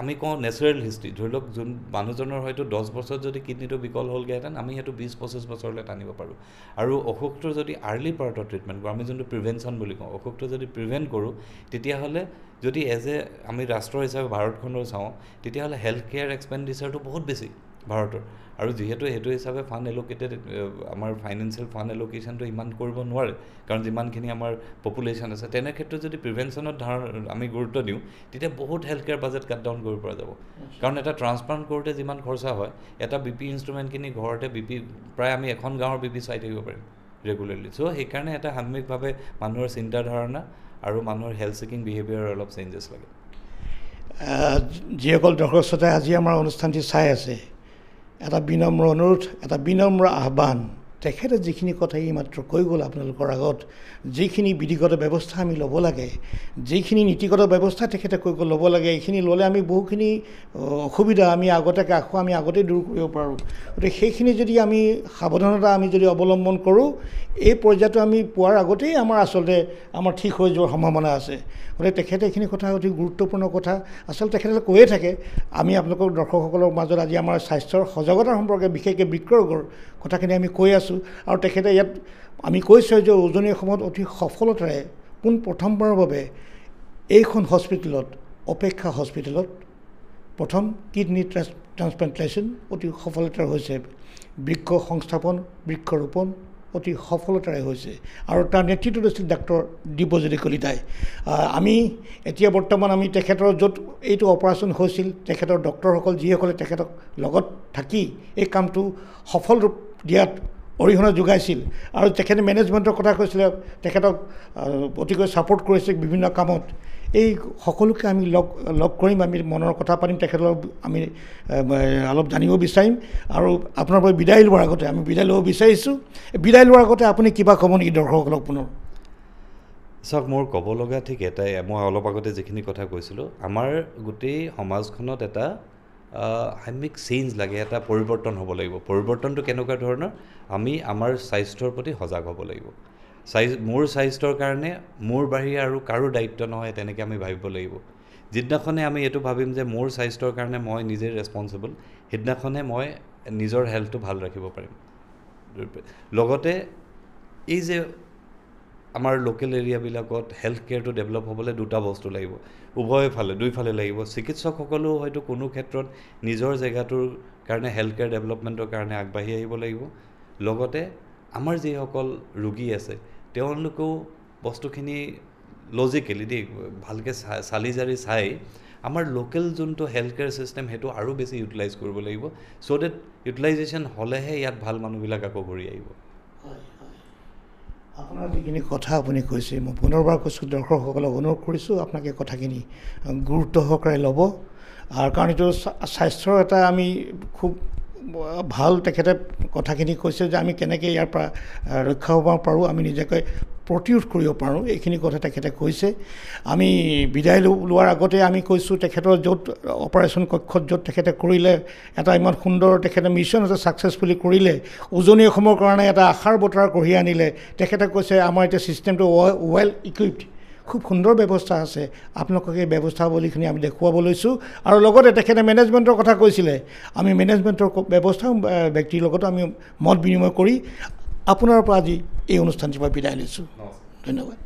আমি কওঁ নেচাৰেল হিষ্ট্ৰী, ধৰি লওক যোন মানুহজনৰ হয়তো 10 বছৰত যদি কিডনীটো বিকল হ'লগৈহেঁতেন, আমি সেইটো 20-25 বছৰলৈ টানিব পাৰোঁ। আৰু অসুখটোৰ যদি আৰ্লি পাৰ্টত ট্ৰিটমেণ্ট কৰোঁ, আমি যোনটো প্ৰিভেনশ্যন বুলি কওঁ, অসুখটো যদি প্ৰিভেণ্ট কৰোঁ, তেতিয়াহ'লে যদি আমি ৰাষ্ট্ৰ হিচাপে ভাৰতখনৰ চাওঁ, তেতিয়াহ'লে হেল্থ কেয়াৰ এক্সপেণ্ডিচাৰটো বহুত বেছি ভাৰতৰ। আৰু যিহেতু সেইটো হিচাপে ফাণ্ড এল'কেটেড, আমাৰ ফাইনেন্সিয়েল ফাণ্ড এল'কেশ্যনটো ইমান কৰিব নোৱাৰে, কাৰণ যিমানখিনি আমাৰ পপুলেশ্যন আছে। তেনে ক্ষেত্ৰত যদি প্ৰিভেনশ্যনত আমি গুৰুত্ব দিওঁ, তেতিয়া বহুত health care budget cut down কৰিব পৰা যাব। কাৰণ এটা ট্ৰান্সপ্লাণ্ট কৰোঁতে যিমান খৰচা হয়, এটা BP ইনষ্ট্ৰুমেণ্ট কিনি ঘৰতে প্ৰায় আমি এখন গাঁৱৰ BP চাই থাকিব পাৰিম ৰেগুলাৰলি। চ' সেইকাৰণে এটা সামূহিকভাৱে মানুহৰ চিন্তাধাৰণা আৰু মানুহৰ হেল্থ ছিকিং বিহেভিয়াৰৰ অলপ চেঞ্জেছ লাগে। যিসকল দৰ্শক শ্ৰোতাই আজি আমাৰ অনুষ্ঠানটি চাই আছে, এটা বিনম্ৰ অনুৰোধ, এটা বিনম্ৰ আহ্বান। তেখেতে যিখিনি কথা এইমাত্ৰ কৈ গ'ল আপোনালোকৰ আগত, যিখিনি বিধিগত ব্যৱস্থা আমি ল'ব লাগে, যিখিনি নীতিগত ব্যৱস্থা তেখেতে কৈ গ'ল ল'ব লাগে, এইখিনি ল'লে আমি বহুখিনি অসুবিধা আমি আগতেই দূৰ কৰিব পাৰোঁ। গতিকে সেইখিনি যদি আমি সাৱধানতা আমি যদি অৱলম্বন কৰোঁ, এই পৰ্যায়টো আমি পোৱাৰ আগতেই আমাৰ ঠিক হৈ যোৱাৰ সম্ভাৱনা আছে। গতিকে তেখেতে এইখিনি কথা অতি গুৰুত্বপূৰ্ণ কথা আচলতে তেখেতে কৈয়ে থাকে। আমি আপোনালোকৰ দৰ্শকসকলৰ মাজত আজি আমাৰ স্বাস্থ্যৰ সজাগতাৰ সম্পৰ্কে, বিশেষকৈ বৃক্কৰোগৰ কথাখিনি আমি কৈ আছোঁ। আৰু তেখেতে ইয়াত আমি কৈছোঁ যে উজনি অসমত অতি সফলতাৰে প্ৰথমবাৰৰ বাবে এইখন হস্পিটেলত, অপেক্ষা হস্পিটেলত প্ৰথম কিডনী ট্ৰান্সপ্লান্টেশ্যন অতি সফলতাৰে হৈছে। বৃক্ক সংস্থাপন, বৃক্ষৰোপণ অতি সফলতাৰে হৈছে, আৰু তাৰ নেতৃত্ব দিছিল ডাক্তৰ দিব্যজ্যোতি কলিতাই। আমি এতিয়া বৰ্তমান আমি তেখেতৰ য'ত এইটো অপাৰেশ্যন হৈছিল, তেখেতৰ ডক্টৰসকল যিসকলে তেখেতক লগত থাকি এই কামটো সফল ৰূপ দিয়াত অৰিহণা যোগাইছিল, আৰু তেখেতে মেনেজমেণ্টৰ কথা কৈছিলে, তেখেতক অতিকৈ ছাপোৰ্ট কৰিছে বিভিন্ন কামত। এই সকলোকে আমি লগ কৰিম, আমি মনৰ কথা পাতিম, তেখেতৰ আমি অলপ জানিব বিচাৰিম। আৰু আপোনাৰ পৰা বিদায় লোৱাৰ আগতে আমি বিদায় ল'ব বিচাৰিছোঁ। বিদায় লোৱাৰ আগতে আপুনি কিবা ক'ব নেকি দৰ্শকসকলক পুনৰ? চাওক, মোৰ ক'ব লগা ঠিক এটাই, মই অলপ আগতে যিখিনি কথা কৈছিলোঁ, আমাৰ গোটেই সমাজখনত এটা সাম্যিক চেঞ্জ লাগে, এটা পৰিৱৰ্তন হ'ব লাগিব। পৰিৱৰ্তনটো কেনেকুৱা ধৰণৰ? আমি আমাৰ স্বাস্থ্যৰ প্ৰতি সজাগ হ'ব লাগিব। মোৰ স্বাস্থ্যৰ কাৰণে মোৰ বাহিৰে আৰু কাৰো দায়িত্ব নহয়, তেনেকৈ আমি ভাবিব লাগিব। যিদিনাখনে আমি এইটো ভাবিম যে মোৰ স্বাস্থ্যৰ কাৰণে মই নিজে ৰেছপনচিবল, সেইদিনাখনে মই নিজৰ হেল্থটো ভাল ৰাখিব পাৰিম। লগতে এই যে আমাৰ লোকেল এৰিয়াবিলাকত হেল্থ কেয়াৰটো ডেভেলপ হ'বলৈ দুটা বস্তু লাগিব, দুইফালে লাগিব। চিকিৎসকসকলেও হয়তো কোনো ক্ষেত্ৰত নিজৰ জেগাটোৰ কাৰণে হেল্থ কেয়াৰ ডেভেলপমেণ্টৰ কাৰণে আগবাঢ়ি আহিব লাগিব। লগতে আমাৰ যিসকল ৰোগী আছে, তেওঁলোকেও বস্তুখিনি লজিকেলি ভালকৈ চালি জাৰি চাই আমাৰ লোকেল যোনটো হেল্থ কেয়াৰ ছিষ্টেম, সেইটো আৰু বেছি ইউটিলাইজ কৰিব লাগিব। চ' ডেট ইউটিলাইজেশ্যন হ'লেহে ইয়াত ভাল মানুহবিলাক আকৌ ঘূৰি আহিব। আপোনাৰ যিখিনি কথা আপুনি কৈছে, মই পুনৰবাৰ কৈছোঁ, দৰ্শকসকলক অনুৰোধ কৰিছোঁ আপোনাক এই কথাখিনি গুৰুত্ব সহকাৰে ল'ব। আৰু কাৰণ এইটো স্বাস্থ্যৰ এটা আমি খুব ভাল তেখেতে কথাখিনি কৈছে যে আমি কেনেকৈ ইয়াৰ পৰা ৰক্ষা হ'ব পাৰোঁ, আমি নিজেকৈ প্ৰতিৰোধ কৰিব পাৰোঁ, এইখিনি কথা তেখেতে কৈছে। আমি বিদায় লোৱাৰ আগতে আমি কৈছোঁ তেখেতৰ য'ত অপাৰেশ্যন কক্ষত য'ত তেখেতে কৰিলে এটা ইমান সুন্দৰ তেখেতে মিছন এটা ছাকচেছফুলি কৰিলে, উজনি অসমৰ কাৰণে এটা আশাৰ বতৰা কঢ়িয়াই আনিলে। তেখেতে কৈছে আমাৰ এতিয়া ছিষ্টেমটো ৱেল ইকুইপড, খুব সুন্দৰ ব্যৱস্থা আছে, আপোনালোকক এই ব্যৱস্থাৱলীখিনি আমি দেখুৱাব লৈছোঁ। আৰু লগতে তেখেতে মেনেজমেণ্টৰ কথা কৈছিলে, আমি মেনেজমেণ্টৰ ব্যৱস্থা ব্যক্তিৰ লগতো আমি মত বিনিময় কৰি আপোনাৰ পৰা আজি এই অনুষ্ঠানটিৰ পৰা বিদায় লৈছোঁ। ধন্যবাদ।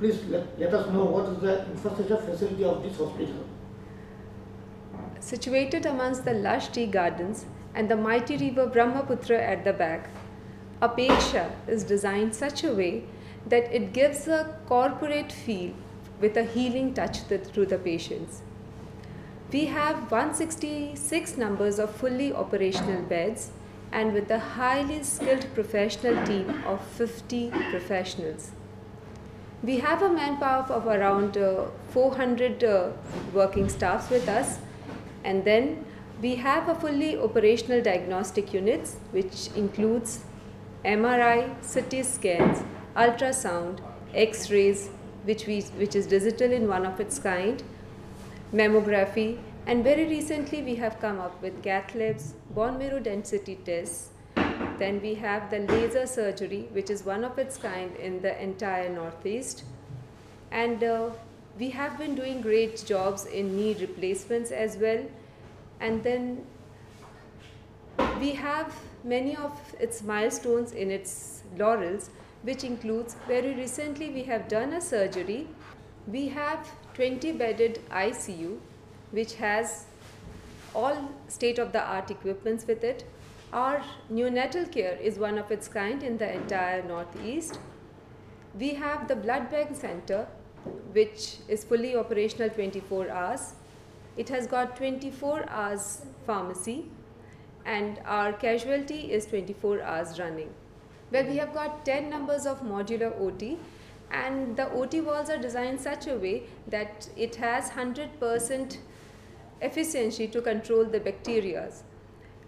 Please let us know what is the infrastructure facility of this hospital. Situated amongst the lush tea gardens and the mighty river Brahmaputra at the back, Apeksha is designed such a way that it gives a corporate feel with a healing touch to the patients. We have 166 numbers of fully operational beds and with a highly skilled professional team of 50 professionals. We have a manpower of around 400 working staffs with us, and then we have a fully operational diagnostic units which includes MRI, CT scans, ultrasound, X-rays which is digital in one of its kind, mammography, and very recently we have come up with cath labs, bone marrow density tests. Then we have the laser surgery, which is one of its kind in the entire Northeast. And we have been doing great jobs in knee replacements as well. And then We have many of its milestones in its laurels, which includes very recently we have done a surgery. We have 20-bedded ICU, which has all state-of-the-art equipments with it. Our neonatal care is one of its kind in the entire Northeast. We have the blood bank center, which is fully operational 24 hours. It has got 24 hours pharmacy, and our casualty is 24 hours running. Well, we have got 10 numbers of modular OT, and the OT walls are designed such a way that it has 100% efficiency to control the bacteria,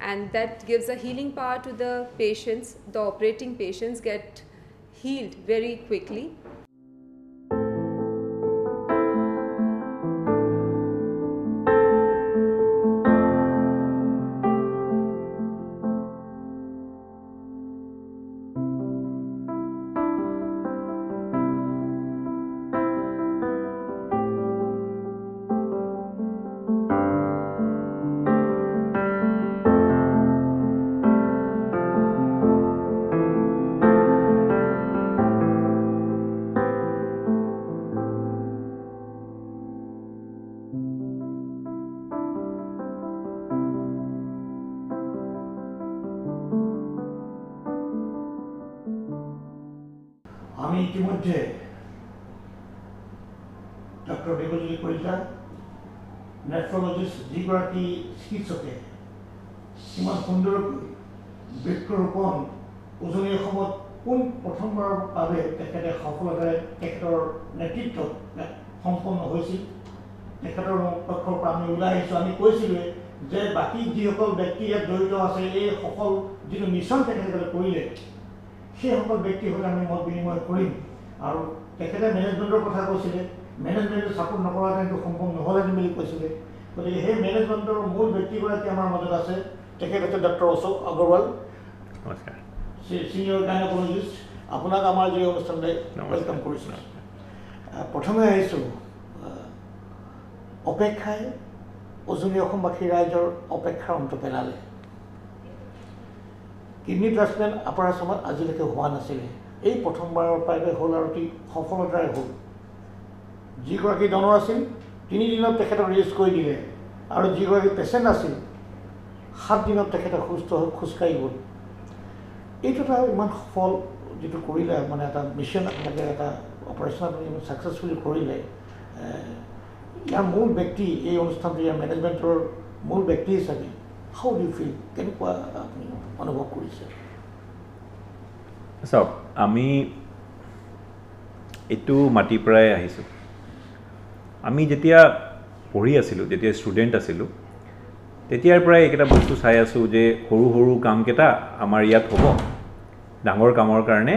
and that gives a healing power to the patients. The operating patients get healed very quickly. আমি ইতিমধ্যে doctor Debajyoti Kalita নেফ্ৰলজিষ্ট যিগৰাকী চিকিৎসকে ইমান সুন্দৰকৈ বৃক্ষৰোপণ উজনি অসমত কোন প্ৰথমবাৰৰ বাবে তেখেতে সফলতাৰে তেখেতৰ নেতৃত্বত সম্পন্ন হৈছিল তেখেতৰ পক্ষৰ পৰা আমি ওলাই আহিছোঁ আমি কৈছিলোঁৱে যে বাকী যিসকল ব্যক্তি ইয়াত জড়িত আছে এই সফল যিটো মিছন তেখেতসকলে কৰিলে সেইসকল ব্যক্তিৰ সৈতে আমি মত বিনিময় কৰিম আৰু তেখেতে মেনেজমেণ্টৰ কথা কৈছিলে মেনেজমেণ্টে ছাপোৰ্ট নকৰাকৈ সেইটো সম্ভৱ নহ'লেহেঁতেন বুলি কৈছিলে গতিকে সেই মেনেজমেণ্টৰ মূল ব্যক্তিগৰাকী আমাৰ মাজত আছে তেখেত হৈছে ডক্টৰ অশোক আগৰৱাল নমস্কাৰ ছিনিয়ৰ গাইনকলজিষ্ট আপোনাক আমাৰ যি অনুষ্ঠানলৈ ৱেলকাম কৰিছোঁ প্ৰথমে আহিছোঁ অপেক্ষাই উজনি অসমবাসী ৰাইজৰ অপেক্ষাৰ অন্ত পেলালে কিডনি ট্ৰান্সপ্লেণ্ট আপাৰ আছামত আজিলৈকে হোৱা নাছিলে এই প্ৰথমবাৰৰ বাবে হ'ল আৰু অতি সফলতাৰে হ'ল যিগৰাকী ডনৰ আছিল 3 দিনত তেখেতক ৰিলিজ কৰি দিলে আৰু যিগৰাকী পেচেণ্ট আছিল 7 দিনত তেখেতে সুস্থ হৈ খোজকাঢ়ি গ'ল এইটো এটা ইমান সফল যিটো কৰিলে মানে এটা মিছন আপোনালোকে এটা অপাৰেশ্যন আপুনি ছাকচেছফুলি কৰিলে ইয়াৰ মূল ব্যক্তি এই অনুষ্ঠানটো ইয়াৰ মেনেজমেণ্টৰ মূল ব্যক্তি হিচাপে হাউ ডু ফিল কেনেকুৱা আপুনি অনুভৱ কৰিছে চাওক আমি এইটো মাটিৰ পৰাই আহিছোঁ আমি যেতিয়া পঢ়ি আছিলোঁ যেতিয়া ষ্টুডেণ্ট আছিলোঁ তেতিয়াৰ পৰাই এইকেইটা বস্তু চাই আছোঁ যে সৰু সৰু কামকেইটা আমাৰ ইয়াত হ'ব ডাঙৰ কামৰ কাৰণে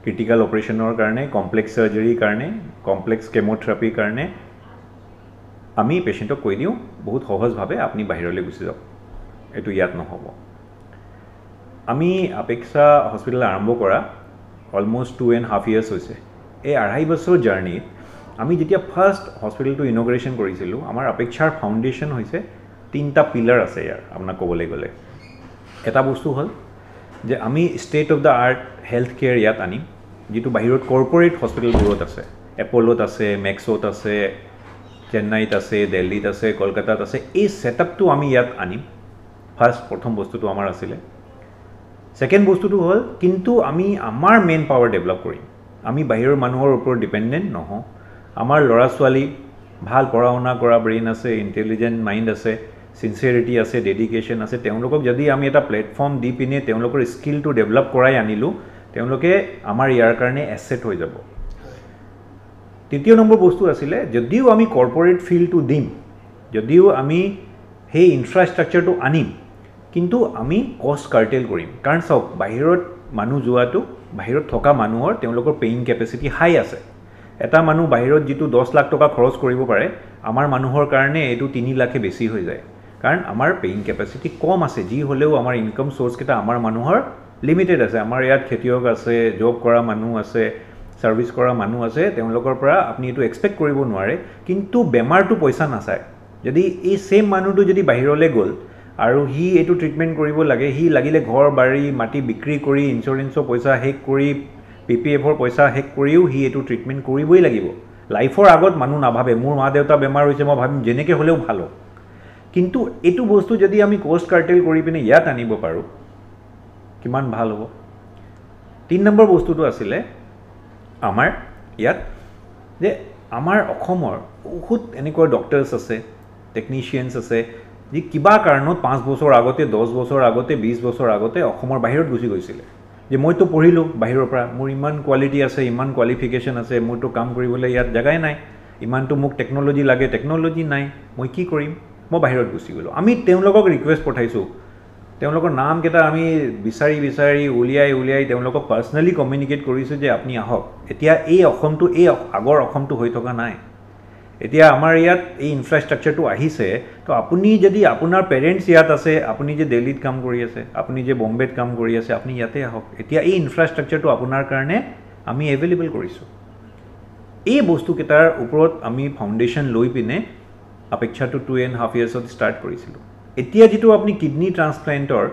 ক্ৰিটিকেল অপাৰেশ্যনৰ কাৰণে কমপ্লেক্স চাৰ্জাৰীৰ কাৰণে কমপ্লেক্স কেম'থেৰাপিৰ কাৰণে আমি পেচেণ্টক কৈ দিওঁ বহুত সহজভাৱে আপুনি বাহিৰলৈ গুচি যাওক এইটো ইয়াত নহ'ব আমি আপেক্ষা হস্পিটেল আৰম্ভ কৰা অলমষ্ট 2.5 years হৈছে এই 2.5 বছৰ জাৰ্ণিত আমি যেতিয়া ফাৰ্ষ্ট হস্পিটেলটো ইনগ্ৰেশ্যন কৰিছিলোঁ আমাৰ আপেক্ষাৰ ফাউণ্ডেশ্যন হৈছে 3টা পিলাৰ আছে ইয়াৰ আপোনাক ক'বলৈ গ'লে এটা বস্তু হ'ল যে আমি state of the art health care ইয়াত আনিম যিটো বাহিৰত কৰ্পৰেট হস্পিটেলবোৰত আছে এপ'লত আছে মেক্সত আছে চেন্নাইত আছে দিল্লীত আছে কলকাতাত আছে এই ছেটআপটো আমি ইয়াত আনিম ফাৰ্ষ্ট প্ৰথম বস্তুটো আমাৰ আছিলে ছেকেণ্ড বস্তুটো হ'ল কিন্তু আমি আমাৰ মেইন পাৱাৰ ডেভেলপ কৰিম আমি বাহিৰৰ মানুহৰ ওপৰত ডিপেণ্ডেণ্ট নহওঁ আমাৰ ল'ৰা ছোৱালী ভাল পঢ়া শুনা কৰা ব্ৰেইন আছে ইণ্টেলিজেণ্ট মাইণ্ড আছে চিনচিয়াৰিটি আছে ডেডিকেশ্যন আছে তেওঁলোকক যদি আমি এটা প্লেটফৰ্ম দি পিনে তেওঁলোকৰ স্কিলটো ডেভেলপ কৰাই আনিলোঁ তেওঁলোকে আমাৰ ইয়াৰ কাৰণে এছেট হৈ যাব তৃতীয় নম্বৰ বস্তু আছিলে যদিও আমি কৰ্পৰেট ফিল্ডটো দিম যদিও আমি সেই ইনফ্ৰাষ্ট্ৰাকচাৰটো আনিম কিন্তু আমি কষ্ট কাৰ্টেল কৰিম কাৰণ চাওক বাহিৰত মানুহ যোৱাটো বাহিৰত থকা মানুহৰ তেওঁলোকৰ পেইং কেপাচিটি হাই আছে এটা মানুহ বাহিৰত যিটো 10 লাখ টকা খৰচ কৰিব পাৰে আমাৰ মানুহৰ কাৰণে এইটো 3 লাখে বেছি হৈ যায় কাৰণ আমাৰ পেইং কেপাচিটি কম আছে যি হ'লেও আমাৰ ইনকাম সোৰ্সকেইটা আমাৰ মানুহৰ লিমিটেড আছে আমাৰ ইয়াত খেতিয়ক আছে জব কৰা মানুহ আছে সাৰ্ভিস কৰা মানুহ আছে তেওঁলোকৰ পৰা আপুনি এটো এক্সপেক্ট কৰিব নোৱাৰে কিন্তু বেমাৰটো পইচা নাচায় যদি এই সেম মানুহটো যদি বাহিৰলৈ গ'ল আৰু সি এইটো ট্ৰিটমেণ্ট কৰিব লাগে, সি লাগিলে ঘৰ বাৰী মাটি বিক্ৰী কৰি ইঞ্চুৰেঞ্চৰ পইচা শেষ কৰি PPF-ৰ পইচা শেষ কৰিও সি এইটো ট্ৰিটমেণ্ট কৰিবই লাগিব। লাইফৰ আগত মানুহ নাভাবে মোৰ মা দেউতা বেমাৰ হৈছে মই ভাবিম যেনেকৈ হ'লেও ভাল হওক, কিন্তু এইটো বস্তু যদি আমি কষ্ট কাৰ্টেল কৰি পিনে ইয়াত আনিব পাৰোঁ কিমান ভাল হ'ব। 3 নম্বৰ বস্তুটো আছিলে আমাৰ ইয়াত যে আমাৰ অসমৰ বহুত এনেকুৱা ডক্টৰ্ছ আছে, টেকনিচিয়ানছ আছে যি কিবা কাৰণত 5 বছৰ আগতে 10 বছৰ আগতে 20 বছৰ আগতে অসমৰ বাহিৰত গুচি গৈছিলে, যে মইতো পঢ়িলোঁ বাহিৰৰ পৰা, মোৰ ইমান কোৱালিটি আছে, ইমান কোৱালিফিকেশ্যন আছে, মোৰতো কাম কৰিবলৈ ইয়াত জেগাই নাই, ইমানটো মোক টেকন'লজি লাগে, টেকন'লজি নাই, মই কি কৰিম, মই বাহিৰত গুচি গ'লোঁ। আমি তেওঁলোকক ৰিকুৱেষ্ট পঠাইছোঁ, তেওঁলোকৰ নামকেইটা আমি বিচাৰি উলিয়াই তেওঁলোকক পাৰ্চনেলি কমিউনিকেট কৰিছোঁ যে আপুনি আহক। এতিয়া এই অসমটো এই আগৰ অসমটো হৈ থকা নাই, এতিয়া আমাৰ ইয়াত এই ইনফ্ৰাষ্ট্ৰাকচাৰটো আহিছে, তো আপুনি যদি আপোনাৰ পেৰেণ্টছ ইয়াত আছে, আপুনি যে দিল্লীত কাম কৰি আছে, আপুনি যে বম্বেত কাম কৰি আছে, আপুনি ইয়াতে আহক। এতিয়া এই ইনফ্ৰাষ্ট্ৰাকচাৰটো আপোনাৰ কাৰণে আমি এভেইলেবল কৰিছোঁ। এই বস্তুকেইটাৰ ওপৰত আমি ফাউণ্ডেশ্যন লৈ পিনে অপেক্ষাটো 2.5 yearsত ষ্টাৰ্ট কৰিছিলোঁ। এতিয়া যিটো আপুনি কিডনী ট্ৰান্সপ্লেণ্টৰ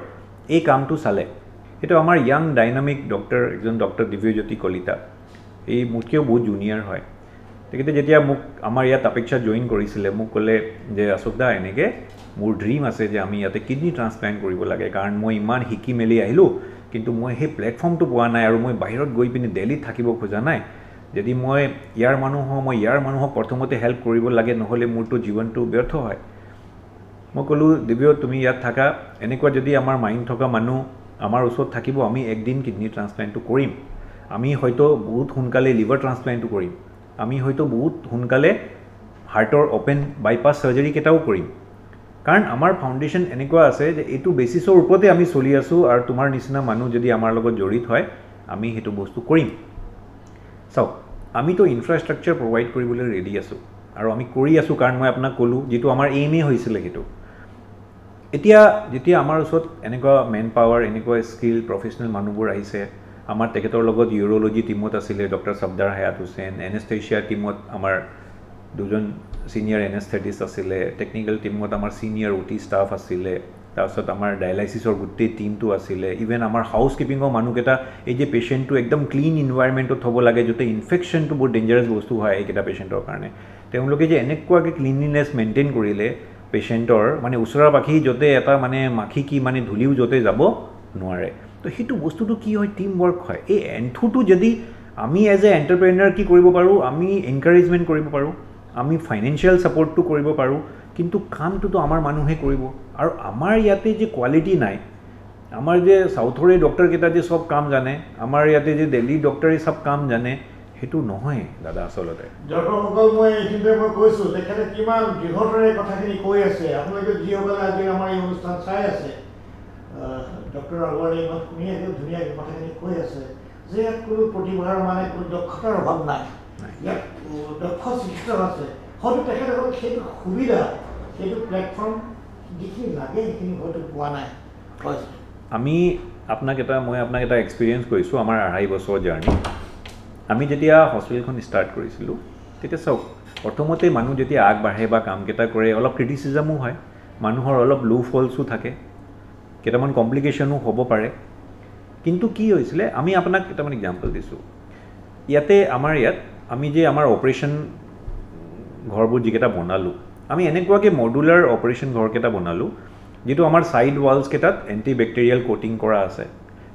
এই কামটো চালে, সেইটো আমাৰ য়াং ডাইনামিক ডক্টৰ এজন ডক্টৰ দিব্যজ্যোতি কলিতা, এই মোতকৈও বহুত জুনিয়ৰ হয়। তেখেতে যেতিয়া মোক আমাৰ ইয়াত অপেক্ষা জইন কৰিছিলে, মোক ক'লে যে অশোক দা এনেকৈ মোৰ ড্ৰিম আছে যে আমি ইয়াতে কিডনী ট্ৰান্সপ্লেণ্ট কৰিব লাগে, কাৰণ মই ইমান শিকি মেলি আহিলোঁ কিন্তু মই সেই প্লেটফৰ্মটো পোৱা নাই, আৰু মই বাহিৰত গৈ পিনে দিল্লীত থাকিব খোজা নাই। যদি মই ইয়াৰ মানুহক প্ৰথমতে হেল্প কৰিব লাগে, নহ'লে মোৰতো জীৱনটো ব্যৰ্থ হয়। মই ক'লোঁ দিব্য তুমি ইয়াত থাকা, এনেকুৱা যদি আমাৰ মাইণ্ড থকা মানুহ আমাৰ ওচৰত থাকিব, আমি একদিন কিডনী ট্ৰান্সপ্লেণ্টটো কৰিম, আমি হয়তো বহুত সোনকালে লিভাৰ ট্ৰান্সপ্লেণ্টটো কৰিম, আমি হয়তো বহুত সোনকালে হাৰ্টৰ অ'পেন বাইপাছ চাৰ্জাৰীকেইটাও কৰিম, কাৰণ আমাৰ ফাউণ্ডেশ্যন এনেকুৱা আছে যে এইটো বেচিছৰ ওপৰতে আমি চলি আছোঁ, আৰু তোমাৰ নিচিনা মানুহ যদি আমাৰ লগত জড়িত হয় আমি সেইটো বস্তু কৰিম। চাওক, আমিতো ইনফ্ৰাষ্ট্ৰাকচাৰ প্ৰভাইড কৰিবলৈ ৰেডি আছোঁ, আৰু আমি কৰি আছোঁ, কাৰণ মই আপোনাক ক'লোঁ যিটো আমাৰ এইমেই হৈছিলে সেইটো। এতিয়া যেতিয়া আমাৰ ওচৰত এনেকুৱা মেন পাৱাৰ, এনেকুৱা স্কিল প্ৰফেচনেল মানুহবোৰ আহিছে, আমাৰ তেখেতৰ লগত ইউৰ'লজি টীমত আছিলে ডক্টৰ ছফদাৰ হায়াত হুছেইন, এনেস্থেচিয়া টীমত আমাৰ 2জন ছিনিয়ৰ এনেস্থেটিষ্ট আছিলে, টেকনিকেল টীমত আমাৰ ছিনিয়ৰ OT ষ্টাফ আছিলে, তাৰপিছত আমাৰ ডায়ালাইচিছৰ গোটেই টীমটো আছিলে, ইভেন আমাৰ হাউচ কিপিঙৰ মানুহকেইটা, এই যে পেচেণ্টটো একদম ক্লিন ইনভাইৰমেণ্টত থ'ব লাগে, যাতে ইনফেকশ্যনটো বহুত ডেঞ্জাৰাছ বস্তু হয় এইকেইটা পেচেণ্টৰ কাৰণে, তেওঁলোকে যে এনেকুৱাকৈ ক্লিনলিনেছ মেইনটেইন কৰিলে পেচেণ্টৰ, মানে ওচৰা পাখি য'তে এটা মানে মাখি কি মানে ধূলিও য'তে যাব নোৱাৰে। তো সেইটো বস্তুটো কি হয়, টিম ৱৰ্ক হয়। এই এন্থুটো যদি আমি এজ এ এণ্টাৰপ্ৰেনাৰ কি কৰিব পাৰোঁ, আমি এনকাৰেজমেণ্ট কৰিব পাৰোঁ, আমি ফাইনেন্সিয়েল ছাপৰ্টটো কৰিব পাৰোঁ, কিন্তু কামটোতো আমাৰ মানুহে কৰিব। আৰু আমাৰ ইয়াতে যে কোৱালিটি নাই, আমাৰ যে চাউথৰে ডক্টৰকেইটা যে চব কাম জানে, আমাৰ ইয়াতে যে দিল্লী ডক্টৰে চব কাম জানে, সেইটো নহয় দাদা। আচলতে ডক্টৰসকল মই এইখিনিতে মই কৈছোঁ, তেখেতে কিমান দৃঢ়তাৰে কথাখিনি কৈ আছে। আপোনালোকে যিসকলে আজি আমাৰ এই অনুষ্ঠান চাই আছে, ডক্টৰ আগৱানে ইমান ধুনীয়াকৈ কথাখিনি কৈ আছে যে ইয়াত কোনো প্ৰতিভাৰ মানে কোনো দক্ষতাৰ অভাৱ নাই, ইয়াত দক্ষ চিকিৎসক আছে। হয়তো তেখেতসকলক সেইটো সুবিধা, সেইটো প্লেটফৰ্ম যিখিনি লাগে সেইখিনি হয়তো পোৱা নাই। হয়, মই আপোনাক এটা এক্সপিৰিয়েঞ্চ কৰিছোঁ আমাৰ 2.5 বছৰ জাৰ্ণি। আমি যেতিয়া হস্পিটেলখন ষ্টাৰ্ট কৰিছিলোঁ, তেতিয়া চাওক, প্ৰথমতে মানুহ যেতিয়া আগবাঢ়ে বা কামকেইটা কৰে, অলপ ক্ৰিটিচিজমো হয়, মানুহৰ অলপ লো ফলছো থাকে, কেইটামান কমপ্লিকেশ্যনো হ'ব পাৰে। কিন্তু কি হৈছিলে, আমি আপোনাক কেইটামান এক্সাম্পল দিছোঁ। ইয়াতে আমাৰ ইয়াত আমি যে আমাৰ অপাৰেশ্যন ঘৰবোৰ যিকেইটা বনালোঁ, আমি এনেকুৱাকৈ মডুলাৰ অপাৰেশ্যন ঘৰকেইটা বনালোঁ, যিটো আমাৰ ছাইড ৱালছকেইটাত এণ্টি বেক্টেৰিয়েল কোটিং কৰা আছে।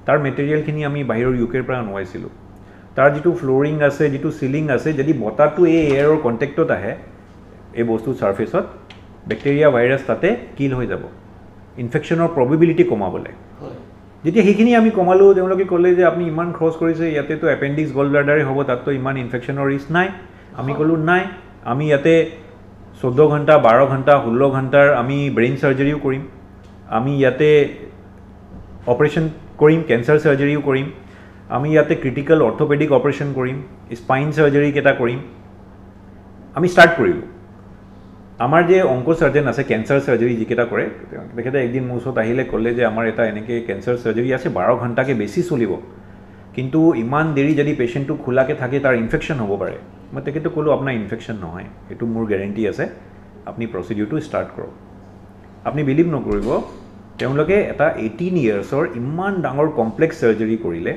তাৰ মেটেৰিয়েলখিনি আমি বাহিৰৰ UKৰ পৰা আনোৱাইছিলোঁ। তাৰ যিটো ফ্ল'ৰিং আছে, যিটো চিলিং আছে, যদি বতাহটো এই এয়াৰৰ কণ্টেক্টত আহে এই বস্তুৰ ছাৰ্ফেচত, বেক্টেৰিয়া ভাইৰাছ তাতে কিল হৈ যাব, ইনফেকশ্যনৰ প্ৰবেবিলিটি কমাবলৈ। যেতিয়া সেইখিনি আমি কমালোঁ, তেওঁলোকে ক'লে যে আপুনি ইমান খৰচ কৰিছে, ইয়াতেতো এপেণ্ডিক্স গল ব্লাডাৰে হ'ব, তাততো ইমান ইনফেকশ্যনৰ ৰিস্ক নাই। আমি ক'লোঁ নাই, আমি ইয়াতে 14 ঘণ্টা 12 ঘণ্টা 16 ঘণ্টাৰ আমি ব্ৰেইন চাৰ্জাৰীও কৰিম, আমি ইয়াতে অপাৰেশ্যন কৰিম, কেঞ্চাৰ চাৰ্জাৰীও কৰিম, আমি ইয়াতে ক্ৰিটিকেল অৰ্থপেডিক অপাৰেশ্যন কৰিম, স্পাইন চাৰ্জাৰীকেইটা কৰিম। আমি ষ্টাৰ্ট কৰিলোঁ। আমাৰ যে অংক চাৰ্জন আছে, কেঞ্চাৰ চাৰ্জাৰী যিকেইটা কৰে, তেখেতে একদিন মোৰ ওচৰত আহিলে, ক'লে যে আমাৰ এটা এনেকৈ কেঞ্চাৰ চাৰ্জাৰী আছে, 12 ঘণ্টাকৈ বেছি চলিব, কিন্তু ইমান দেৰি যদি পেচেণ্টটো খোলাকৈ থাকে তাৰ ইনফেকশ্যন হ'ব পাৰে। মই তেখেতক ক'লোঁ আপোনাৰ ইনফেকশ্যন নহয়, এইটো মোৰ গেৰেণ্টি আছে, আপুনি প্ৰচিডিউৰটো ষ্টাৰ্ট কৰক। আপুনি বিলিভ নকৰিব তেওঁলোকে এটা 18 ইয়াৰ্ছৰ ইমান ডাঙৰ কমপ্লেক্স চাৰ্জাৰী কৰিলে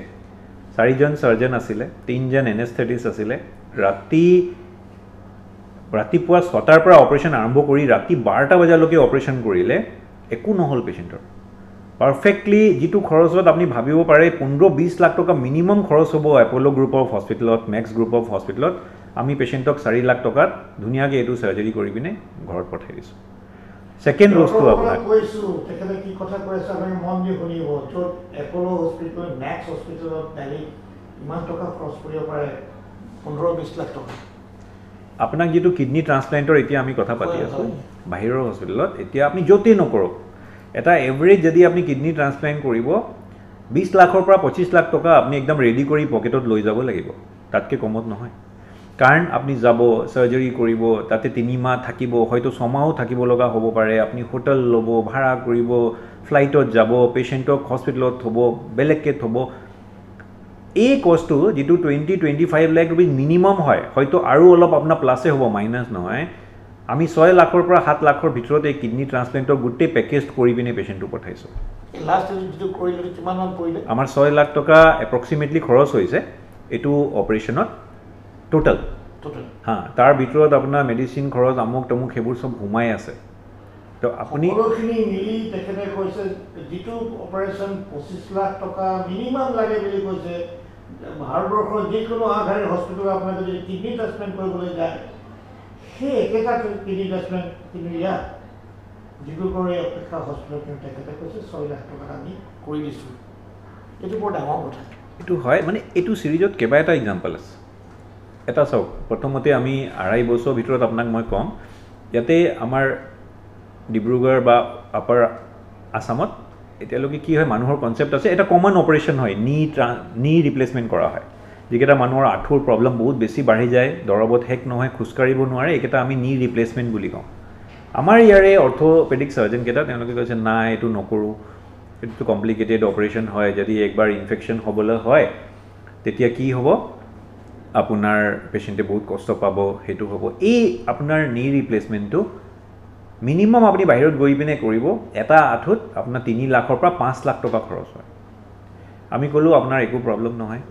4জন চাৰ্জন আছিলে 3জন এনেস্থেটিষ্ট আছিলে ৰাতিপুৱা 6টাৰ পৰা অপাৰেশ্যন আৰম্ভ কৰি ৰাতি 12টা বজালৈকে অপাৰেশ্যন কৰিলে একো নহ'ল পেচেণ্টৰ পাৰফেক্টলি যিটো খৰচত আপুনি ভাবিব পাৰে 15-20 লাখ টকা মিনিমাম খৰচ হ'ব এপ'ল' গ্ৰুপ অফ হস্পিটেলত মেক্স গ্ৰুপ অফ হস্পিটেলত আমি পেচেণ্টক 4 লাখ টকাত ধুনীয়াকৈ এইটো চাৰ্জাৰী কৰি পিনে ঘৰত পঠাই দিছোঁ সেকেন্ড বস্তু আপোনাক কৈছোঁ তেখেতে কি কথা কৈ আছে আপুনি মন দি শুনিব য'ত এপ'ল' হস্পিটেল মেক্স হস্পিটেলত ডাইৰেক্ট ইমান টকা খৰচ কৰিব পাৰে 15-20 লাখ টকা আপোনাক যিটো কিডনি ট্ৰান্সপ্লাণ্টৰ এতিয়া আমি কথা পাতি আছোঁ বাহিৰৰ হস্পিটেলত এতিয়া আপুনি য'তেই নকৰক এটা এভাৰেজ যদি আপুনি কিডনি ট্ৰান্সপ্লাণ্ট কৰিব 20 লাখৰ পৰা 25 লাখ টকা আপুনি একদম ৰেডি কৰি পকেটত লৈ যাব লাগিব তাতকৈ কমত নহয় কাৰণ আপুনি যাব চাৰ্জাৰী কৰিব তাতে 3 মাহ থাকিব হয়তো 6 মাহো থাকিব লগা হ'ব পাৰে আপুনি হোটেল ল'ব ভাড়া কৰিব ফ্লাইটত যাব পেচেণ্টক হস্পিটেলত থ'ব বেলেগকৈ থ'ব এই কষ্টটো যিটো 20-25 লাখ ৰুপিজ মিনিমাম হয় হয়তো আৰু অলপ আপোনাৰ প্লাছে হ'ব মাইনাছ নহয় আমি 6 লাখৰ পৰা 7 লাখৰ ভিতৰত এই কিডনি ট্ৰান্সপ্লাণ্টৰ গোটেই পেকেজ কৰি পিনে পেচেণ্টটো পঠাইছোঁ লাষ্ট যিটো কৰিলে কিমানমান পৰিলে আমাৰ 6 লাখ টকা এপ্ৰক্সিমেটলি খৰচ হৈছে এইটো অপাৰেশ্যনত টোটেল হা তাৰ ভিতৰত আপোনাৰ মেডিচিন খৰচ আমুক তমুক সেইবোৰ চব সোমাই আছে তো আপুনি সকলোখিনি মিলি তেখেতে কৈছে যিটো অপাৰেশ্যন 25 লাখ টকা মিনিমাম লাগে বুলি কৈছে ভাৰতবৰ্ষৰ যিকোনো আগশাৰীৰ হস্পিটেলত আপোনাৰ যদি কিডনি ট্ৰান্সপ্লাণ্ট কৰিবলৈ যায় সেই একেটা কিডনি ট্ৰান্সপ্লাণ্ট কিন্তু ইয়াত ডিব্ৰুগড় অপেক্ষা হস্পিটেলত তেখেতে কৈছে 6 লাখ টকাত আমি কৰি দিছোঁ এইটো বৰ ডাঙৰ কথা এইটো হয় মানে এইটো চিৰিজত কেইবাটা এক্সাম্পল আছে এটা চাওক প্ৰথমতে আমি 2.5 বছৰৰ ভিতৰত আপোনাক মই ক'ম ইয়াতে আমাৰ ডিব্ৰুগড় বা আপাৰ আসামত এতিয়ালৈকে কি হয় মানুহৰ কনচেপ্ট আছে এটা কমন অপাৰেশ্যন হয় নি ৰিপ্লেচমেণ্ট কৰা হয় যিকেইটা মানুহৰ আঁঠুৰ প্ৰব্লেম বহুত বেছি বাঢ়ি যায় দৰৱত শেষ নহয় খোজকাঢ়িব নোৱাৰে এইকেইটা আমি নি ৰিপ্লেচমেণ্ট বুলি কওঁ আমাৰ ইয়াৰে অৰ্থ'পেডিক চাৰ্জনকেইটা তেওঁলোকে কৈছে নাই এইটো নকৰোঁ এইটো কমপ্লিকেটেড অপাৰেশ্যন হয় যদি একবাৰ ইনফেকশ্যন হ'বলৈ হয় তেতিয়া কি হ'ব আপোনাৰ পেচেণ্টে বহুত কষ্ট পাব সেইটো হ'ব এই আপোনাৰ নি ৰিপ্লেচমেণ্টটো মিনিমাম আপুনি বাহিৰত গৈ পিনে কৰিব এটা আঁঠুত আপোনাৰ 3 লাখৰ পৰা 5 লাখ টকা খৰচ হয় আমি ক'লোঁ আপোনাৰ একো প্ৰব্লেম নহয়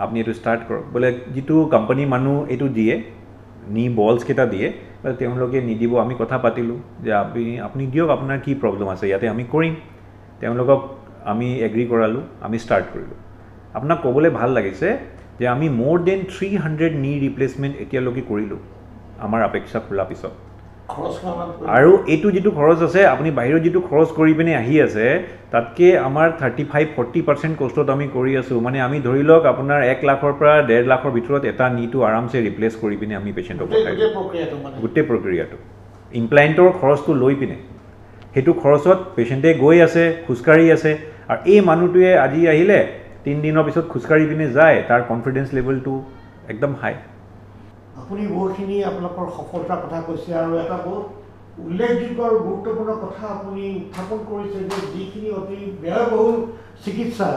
আপুনি এইটো ষ্টাৰ্ট কৰক বোলে যিটো কোম্পানী মানুহ এইটো দিয়ে নি বলছকেইটা দিয়ে তেওঁলোকে নিদিব আমি কথা পাতিলোঁ যে আপুনি দিয়ক আপোনাৰ কি প্ৰব্লেম আছে ইয়াতে আমি কৰিম তেওঁলোকক আমি এগ্ৰি কৰালোঁ আমি ষ্টাৰ্ট কৰিলোঁ আপোনাক ক'বলৈ ভাল লাগিছে যে আমি মোৰ দেন 300 নি ৰিপ্লেচমেণ্ট এতিয়ালৈকে কৰিলোঁ আমাৰ অপেক্ষা খোলা পিছত আৰু এইটো যিটো খৰচ আছে আপুনি বাহিৰত যিটো খৰচ কৰি পিনে আহি আছে তাতকৈ আমাৰ 35-40% কষ্টত আমি কৰি আছোঁ মানে আমি ধৰি লওক আপোনাৰ 1 লাখৰ পৰা 1.5 লাখৰ ভিতৰত এটা নিটো আৰামছে ৰিপ্লেচ কৰি পিনে আমি পেচেণ্টক পঠাই দিওঁ গোটেই প্ৰক্ৰিয়াটো ইমপ্লাণ্টৰ খৰচটো লৈ পিনে সেইটো খৰচত পেচেণ্টে গৈ আছে খোজকাঢ়ি আছে আৰু এই মানুহটোৱে আজি আহিলে 3 দিনৰ পিছত খোজকাঢ়ি পিনে যায় তাৰ কনফিডেঞ্চ লেভেলটো একদম হাই আপুনি বহুখিনি আপোনালোকৰ সফলতাৰ কথা কৈছে আৰু এটা বহুত উল্লেখযোগ্য আৰু গুৰুত্বপূৰ্ণ কথা আপুনি উত্থাপন কৰিছে যে যিখিনি অতি ব্যয়বহুল চিকিৎসা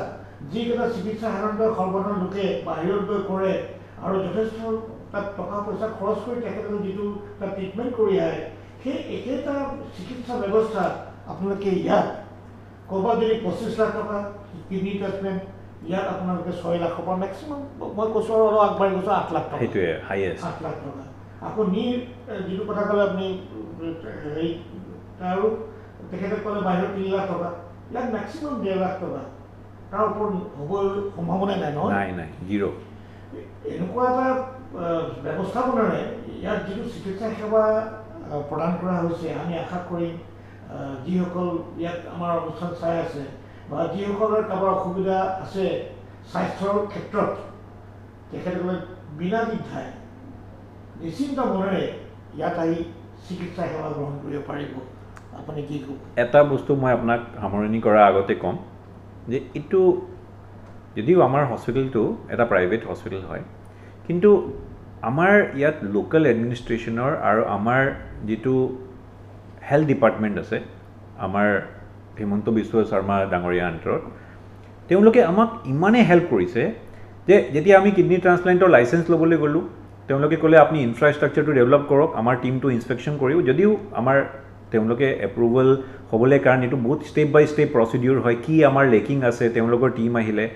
যিকেইটা চিকিৎসা সাধাৰণতে সৰ্বসাধাৰণ লোকে বাহিৰত গৈ কৰে আৰু যথেষ্ট তাত টকা পইচা খৰচ কৰি তেখেতলোকে যিটো তাত ট্ৰিটমেণ্ট কৰি আহে সেই একেটা চিকিৎসা ব্যৱস্থা আপোনালোকে ইয়াত ক'ৰবাত যদি 25 লাখ টকা কিডনি ট্ৰিটমেণ্ট ইয়াত আপোনালোকে 6 লাখৰ পৰা মেক্সিমাম মই কৈছোঁ আৰু অলপ আগবাঢ়ি গৈছোঁ 8 লাখ টকা সেইটোৱে হাইয়েষ্ট 8 লাখ টকা আকৌ যিটো কথা ক'লে আপুনি হেৰি আৰু তেখেতে ক'লে বাহিৰত 3 লাখ টকা ইয়াত মেক্সিমাম 1.5 লাখ টকা তাৰ ওপৰত হ'বলৈ সম্ভাৱনা নাই নহয় নাই জিৰ' এনেকুৱা এটা ব্যৱস্থাপনাৰে ইয়াত যিটো চিকিৎসা সেৱা প্ৰদান কৰা হৈছে আমি আশা কৰিম যিসকল ইয়াত আমাৰ অনুষ্ঠান চাই আছে বা যিসকলৰ কাৰোবাৰ অসুবিধা আছে স্বাস্থ্যৰ ক্ষেত্ৰত তেখেতসকলে বিনা দ্বিধাই নিশ্চিন্ত মনেৰে ইয়াত আহি চিকিৎসা সেৱা গ্ৰহণ কৰিব পাৰিব আপুনি কি ক'ব এটা বস্তু মই আপোনাক সামৰণি কৰাৰ আগতে ক'ম যে এইটো যদিও আমাৰ হস্পিটেলটো এটা প্ৰাইভেট হস্পিটেল হয় কিন্তু আমাৰ ইয়াত লোকেল এডমিনিষ্ট্ৰেশ্যনৰ আৰু আমাৰ যিটো হেল্থ ডিপাৰ্টমেণ্ট আছে আমাৰ হিমন্ত বিশ্ব শৰ্মা ডাঙৰীয়া আন্তৰত তেওঁলোকে আমাক ইমানেই হেল্প কৰিছে যে যেতিয়া আমি কিডনি ট্ৰান্সপ্লাণ্টৰ লাইচেঞ্চ ল'বলৈ গ'লোঁ তেওঁলোকে ক'লে আপুনি ইনফ্ৰাষ্ট্ৰাকচাৰটো ডেভেলপ কৰক আমাৰ টিমটো ইনস্পেকশ্যন কৰিও যদিও আমাৰ তেওঁলোকে এপ্ৰুভেল হ'বলৈ কাৰণ এইটো বহুত ষ্টেপ বাই ষ্টেপ প্ৰচিডিউৰ হয় কি আমাৰ লেকিং আছে তেওঁলোকৰ টীম আহিলে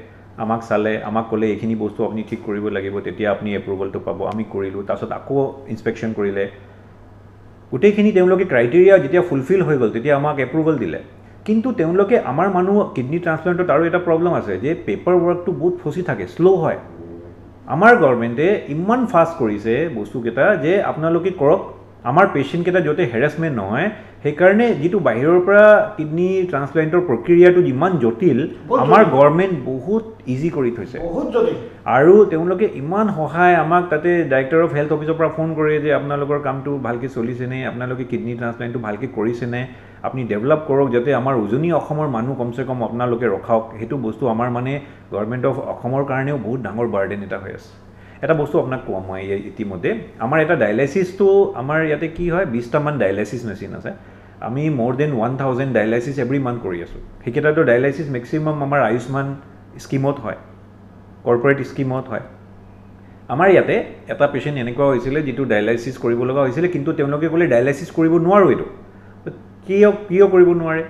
আমাক চালে আমাক ক'লে এইখিনি বস্তু আপুনি ঠিক কৰিব লাগিব তেতিয়া আপুনি এপ্ৰুভেলটো পাব আমি কৰিলোঁ তাৰপিছত আকৌ ইনস্পেকশ্যন কৰিলে গোটেইখিনি তেওঁলোকে ক্ৰাইটেৰিয়া যেতিয়া ফুলফিল হৈ গ'ল তেতিয়া আমাক এপ্ৰুভেল দিলে কিন্তু তেওঁলোকে আমাৰ মানুহ কিডনি ট্ৰান্সপ্লাণ্টত আৰু এটা প্ৰব্লেম আছে যে পেপাৰ ৱৰ্কটো বহুত ফচি থাকে শ্ল' হয় আমাৰ গভৰ্ণমেণ্টে ইমান ফাষ্ট কৰিছে বস্তুকেইটা যে আপোনালোকে কৰক আমাৰ পেচেণ্টকেইটা যাতে হেৰাছমেণ্ট নহয় সেইকাৰণে যিটো বাহিৰৰ পৰা কিডনি ট্ৰান্সপ্লাণ্টৰ প্ৰক্ৰিয়াটো যিমান জটিল আমাৰ গভৰ্ণমেণ্ট বহুত ইজি কৰি থৈছে আৰু তেওঁলোকে ইমান সহায় আমাক তাতে ডাইৰেক্টৰ অফ হেল্থ অফিচৰ পৰা ফোন কৰে যে আপোনালোকৰ কামটো ভালকৈ চলিছেনে আপোনালোকে কিডনি ট্ৰান্সপ্লাণ্টটো ভালকৈ কৰিছেনে আপুনি ডেভেলপ কৰক যাতে আমাৰ উজনি অসমৰ মানুহ কমচে কম আপোনালোকে ৰখাওক সেইটো বস্তু আমাৰ মানে গভৰ্ণমেণ্ট অফ অসমৰ কাৰণেও বহুত ডাঙৰ বাৰ্ডেন এটা হৈ আছে এটা বস্তু আপোনাক কোৱা মই ইতিমধ্যে আমাৰ এটা ডায়ালাইচিছটো আমাৰ ইয়াতে কি হয় 20টামান ডায়ালাইচিছ মেচিন আছে আমি মোৰ দেন 1000 ডায়ালাইচিছ এভৰি মান্থ কৰি আছোঁ সেইকেইটাতো ডায়ালাইচিছ মেক্সিমাম আমাৰ আয়ুষ্মান স্কিমত হয় কৰ্পৰেট স্কিমত হয় আমাৰ ইয়াতে এটা পেচেণ্ট এনেকুৱা হৈছিলে যিটো ডায়ালাইচিছ কৰিব লগা হৈছিলে কিন্তু তেওঁলোকে ক'লে ডায়ালাইচিছ কৰিব নোৱাৰোঁ এইটো কিয় কৰিব নোৱাৰে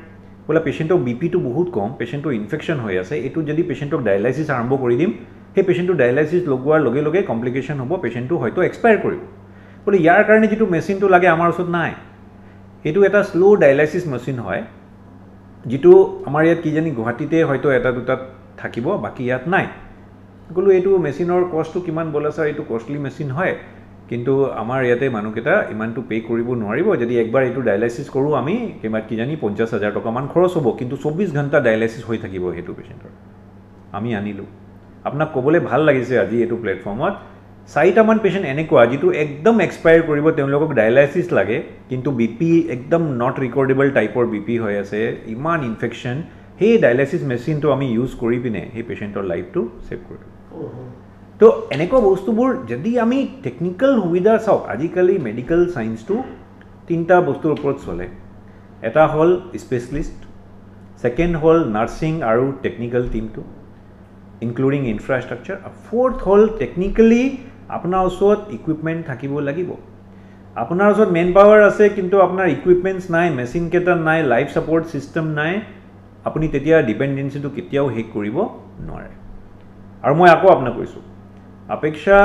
বোলে পেচেণ্টৰ বিপিটো বহুত কম পেচেণ্টৰ ইনফেকশ্যন হৈ আছে এইটো যদি পেচেণ্টক ডায়ালাইচিছ আৰম্ভ কৰি দিম সেই পেচেণ্টটো ডায়ালাইচিছ লগোৱাৰ লগে লগে কমপ্লিকেশ্যন হ'ব পেচেণ্টটো হয়তো এক্সপায়াৰ কৰিব বোলে ইয়াৰ কাৰণে যিটো মেচিনটো লাগে আমাৰ ওচৰত নাই এইটো এটা শ্ল' ডায়ালাইচিছ মেচিন হয় যিটো আমাৰ ইয়াত কিজানি গুৱাহাটীতে হয়তো এটা দুটাত থাকিব বাকী ইয়াত নাই ক'লোঁ এইটো মেচিনৰ কষ্টটো কিমান বোলে ছাৰ এইটো কষ্টলি মেচিন হয় কিন্তু আমাৰ ইয়াতে মানুহকেইটা ইমানটো পে' কৰিব নোৱাৰিব যদি একবাৰ এইটো ডায়ালাইচিছ কৰোঁ আমি কিজানি 50,000 টকামান খৰচ হ'ব কিন্তু 24 ঘণ্টা ডায়ালাইচিছ হৈ থাকিব সেইটো পেচেণ্টৰ আমি আনিলোঁ আপোনাক ক'বলৈ ভাল লাগিছে আজি এইটো প্লেটফৰ্মত 4টামান পেচেণ্ট এনেকুৱা যিটো একদম এক্সপায়াৰ কৰিব তেওঁলোকক ডায়ালাইচিছ লাগে কিন্তু বিপি একদম নট ৰিকৰ্ডেবল টাইপৰ বিপি হৈ আছে ইমান ইনফেকশ্যন সেই ডায়ালাইচিছ মেচিনটো আমি ইউজ কৰি পিনে সেই পেচেণ্টৰ লাইফটো ছেভ কৰিলোঁ তো এনেকুৱা বস্তুবোৰ যদি আমি টেকনিকেল সুবিধা চাওক আজিকালি মেডিকেল ছায়েন্সটো 3টা বস্তুৰ ওপৰত চলে এটা হ'ল স্পেচিয়েলিষ্ট ছেকেণ্ড হ'ল নাৰ্ছিং আৰু টেকনিকেল টিমটো ইনক্লুডিং ইনফ্ৰাষ্ট্ৰাকচাৰ ফ'ৰ্থ হ'ল টেকনিকেলি আপোনাৰ ওচৰত ইকুইপমেণ্ট থাকিব লাগিব আপোনাৰ ওচৰত মেন পাৱাৰ আছে কিন্তু আপোনাৰ ইকুইপমেণ্টছ নাই মেচিনকেইটা নাই লাইফ ছাপৰ্ট ছিষ্টেম নাই আপুনি তেতিয়া ডিপেণ্ডেঞ্চিটো কেতিয়াও শেষ কৰিব নোৱাৰে আৰু মই আকৌ আপোনাক কৈছোঁ অপেক্ষা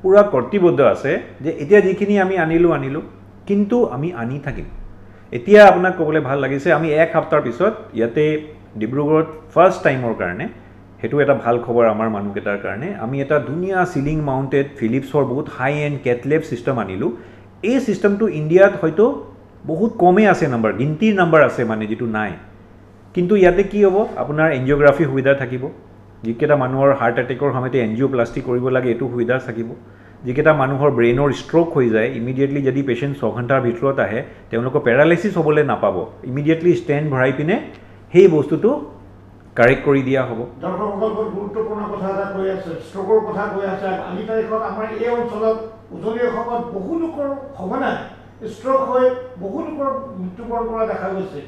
পুৰা কৰ্তৃবদ্ধ আছে যে এতিয়া যিখিনি আমি আনিলোঁ কিন্তু আমি আনি থাকিম এতিয়া আপোনাক ক'বলৈ ভাল লাগিছে আমি এক সপ্তাহৰ পিছত ইয়াতে ডিব্ৰুগড়ত ফাৰ্ষ্ট টাইমৰ কাৰণে সেইটো এটা ভাল খবৰ আমাৰ মানুহকেইটাৰ কাৰণে আমি এটা ধুনীয়া চিলিং মাউণ্টেড ফিলিপছৰ বহুত হাই এণ্ড কেটলেব ছিষ্টেম আনিলোঁ এই ছিষ্টেমটো ইণ্ডিয়াত হয়তো বহুত কমেই আছে নাম্বাৰ গিনতিৰ নাম্বাৰ আছে মানে যিটো নাই কিন্তু ইয়াতে কি হ'ব আপোনাৰ এনজিঅ'গ্ৰাফি সুবিধা থাকিব যিকেইটা মানুহৰ হাৰ্ট এটেকৰ সময়তে এনজিঅ'প্লাষ্টি কৰিব লাগে এইটো সুবিধা থাকিব যিকেইটা মানুহৰ ব্ৰেইনৰ ষ্ট্ৰ'ক হৈ যায় ইমিডিয়েটলি যদি পেচেণ্ট 6 ঘণ্টাৰ ভিতৰত আহে তেওঁলোকৰ পেৰালাইচিছ হ'বলৈ নাপাব ইমিডিয়েটলি ষ্টেণ্ড ভৰাই পিনে সেই বস্তুটো কাৰেক্ট কৰি দিয়া হ'ব দৰ্শকসকল গুৰুত্বপূৰ্ণ কথা এটা কৈ আছে ষ্ট্ৰ'কৰ কথা কৈ আছে আজি তাৰিখত আমাৰ এই অঞ্চলত উজনি অসমত বহু লোকৰ সঘনাই ষ্ট্ৰ'ক হৈ বহু লোকৰ মৃত্যুবৰণ কৰা দেখা গৈছে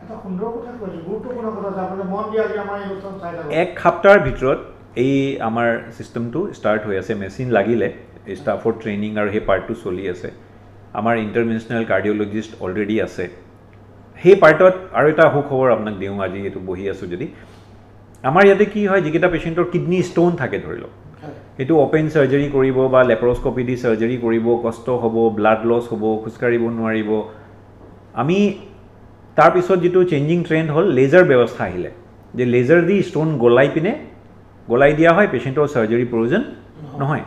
এটা সুন্দৰ কথা কৈছে গুৰুত্বপূৰ্ণ কথা আছে আপুনি মন দি আজি আমাৰ এই অনুষ্ঠান চাই থাকক এক সপ্তাহৰ ভিতৰত এই আমাৰ ছিষ্টেমটো ষ্টাৰ্ট হৈ আছে মেচিন লাগিলে ষ্টাফৰ ট্ৰেইনিং আৰু সেই পাৰ্টটো চলি আছে আমাৰ ইণ্টাৰনেশ্যনেল কাৰ্ডিঅ'লজিষ্ট অলৰেডি আছে সেই পাৰ্টত আৰু এটা সুখবৰ আপোনাক দিওঁ আজি এইটো বহি আছোঁ যদি আমাৰ ইয়াতে কি হয় যিকেইটা পেচেণ্টৰ কিডনি ষ্টোন থাকে ধৰি লওক এইটো অ'পেন চাৰ্জাৰী কৰিব বা লেপ্ৰস্কপি দি চাৰ্জাৰী কৰিব কষ্ট হ'ব ব্লাড লছ হ'ব খোজকাঢ়িব নোৱাৰিব আমি তাৰপিছত যিটো চেঞ্জিং ট্ৰেণ্ড হ'ল লেজাৰ ব্যৱস্থা আহিলে যে লেজাৰ দি ষ্টোন গলাই দিয়া হয় পেচেণ্টৰ চাৰ্জাৰীৰ প্ৰয়োজন নহয়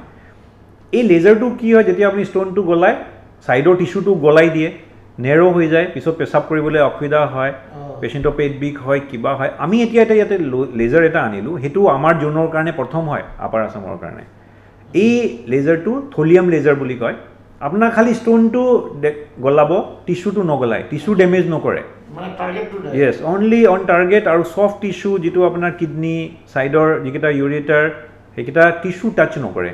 এই লেজাৰটো কি হয় যেতিয়া আপুনি ষ্টোনটো গলায় ছাইডৰ টিচুটো গলাই দিয়ে নেৰো হৈ যায় পিছত পেচাব কৰিবলৈ অসুবিধা হয় পেচেণ্টৰ পেট বিষ হয় কিবা হয় আমি এতিয়া ইয়াতে লেজাৰ এটা আনিলোঁ সেইটো আমাৰ জোনৰ কাৰণে প্ৰথম হয় আপাৰ আছামৰ কাৰণে এই লেজাৰটো থলিয়াম লেজাৰ বুলি কয় আপোনাৰ খালি ষ্টোনটো গলাব টিচুটো নগলায় টিচু ডেমেজ নকৰে য়েছ অনলি অন টাৰ্গেট আৰু ছফ্ট টিচু যিটো আপোনাৰ কিডনি ছাইডৰ যিকেইটা ইউৰেটাৰ সেইকেইটা টিচু টাচ নকৰে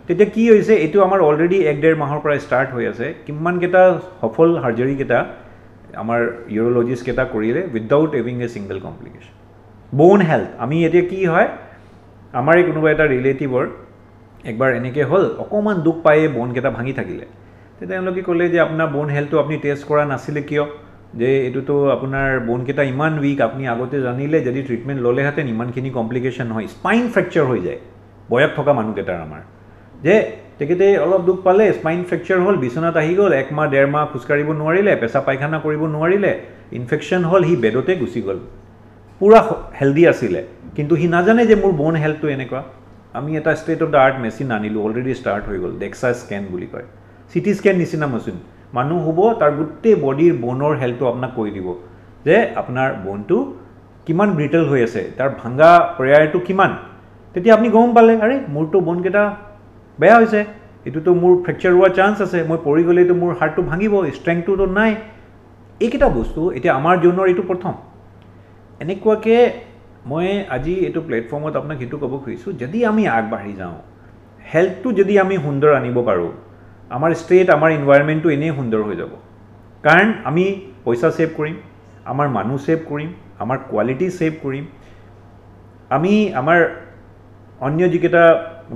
তেতিয়া কি হৈছে এইটো আমাৰ অলৰেডি 1-1.5 মাহৰ পৰা ষ্টাৰ্ট হৈ আছে কিমানকেইটা সফল সাৰ্জাৰীকেইটা আমাৰ ইউৰলজিষ্টকেইটা কৰিলে উইদাউট হেভিং এ ছিংগল কমপ্লিকেশ্যন বোন হেল্থ আমি এতিয়া কি হয় আমাৰ এই কোনোবা এটা ৰিলেটিভৰ একবাৰ এনেকৈ হ'ল অকণমান দুখ পায়ে বনকেইটা ভাঙি থাকিলে তেওঁলোকে ক'লে যে আপোনাৰ বোন হেল্থটো আপুনি টেষ্ট কৰা নাছিলে কিয়, যে এইটোতো আপোনাৰ বোনকেইটা ইমান উইক, আপুনি আগতে জানিলে যদি ট্ৰিটমেণ্ট ল'লেহেঁতেন ইমানখিনি কমপ্লিকেশ্যন নহয়, স্পাইন ফ্ৰেকচাৰ হৈ যায় বয়স থকা মানুহকেইটাৰ আমাৰ, যে তেখেতে অলপ দুখ পালে স্পাইন ফ্ৰেকচাৰ হ'ল, বিচনাত আহি গ'ল, 1 মাহ 1.5 মাহ খোজকাঢ়িব নোৱাৰিলে, পেচাব পায়খানা কৰিব নোৱাৰিলে, ইনফেকশ্যন হ'ল, সি বেডতে গুচি গ'ল, পূৰা হেল্ডি আছিলে, কিন্তু সি নাজানে যে মোৰ বোন হেল্থটো এনেকুৱা। আমি এটা state of the art machine আনিলোঁ, অলৰেডি ষ্টাৰ্ট হৈ গ'ল, ডেক্সা স্কেন বুলি কয়, CT স্কেন নিচিনা মেচিন, মানুহ হ'ব তাৰ গোটেই বডিৰ বোনৰ হেল্থটো আপোনাক কৈ দিব যে আপোনাৰ বোনটো কিমান ব্ৰিটেল হৈ আছে, তাৰ ভাঙা প্ৰেয়াৰটো কিমান, তেতিয়া আপুনি গম পালে আৰে মোৰতো বোনকেইটা বেয়া হৈছে, এইটোতো মোৰ ফ্ৰেকচাৰ হোৱাৰ চান্স আছে, মই পৰি গ'লেতো মোৰ হাৰ্টটো ভাঙিব, ষ্ট্ৰেংথটোতো নাই। এইকেইটা বস্তু এতিয়া আমাৰ জনৰ এইটো প্ৰথম। এনেকুৱাকৈ মই আজি এইটো প্লেটফৰ্মত আপোনাক সেইটো ক'ব খুজিছোঁ, যদি আমি আগবাঢ়ি যাওঁ, হেল্থটো যদি আমি সুন্দৰ আনিব পাৰোঁ, আমাৰ ষ্টেট আমাৰ ইনভাইৰমেণ্টটো এনেই সুন্দৰ হৈ যাব, কাৰণ আমি পইচা ছেভ কৰিম, আমাৰ মানুহ ছেভ কৰিম, আমাৰ কোৱালিটি ছেভ কৰিম, আমি আমাৰ অন্য যিকেইটা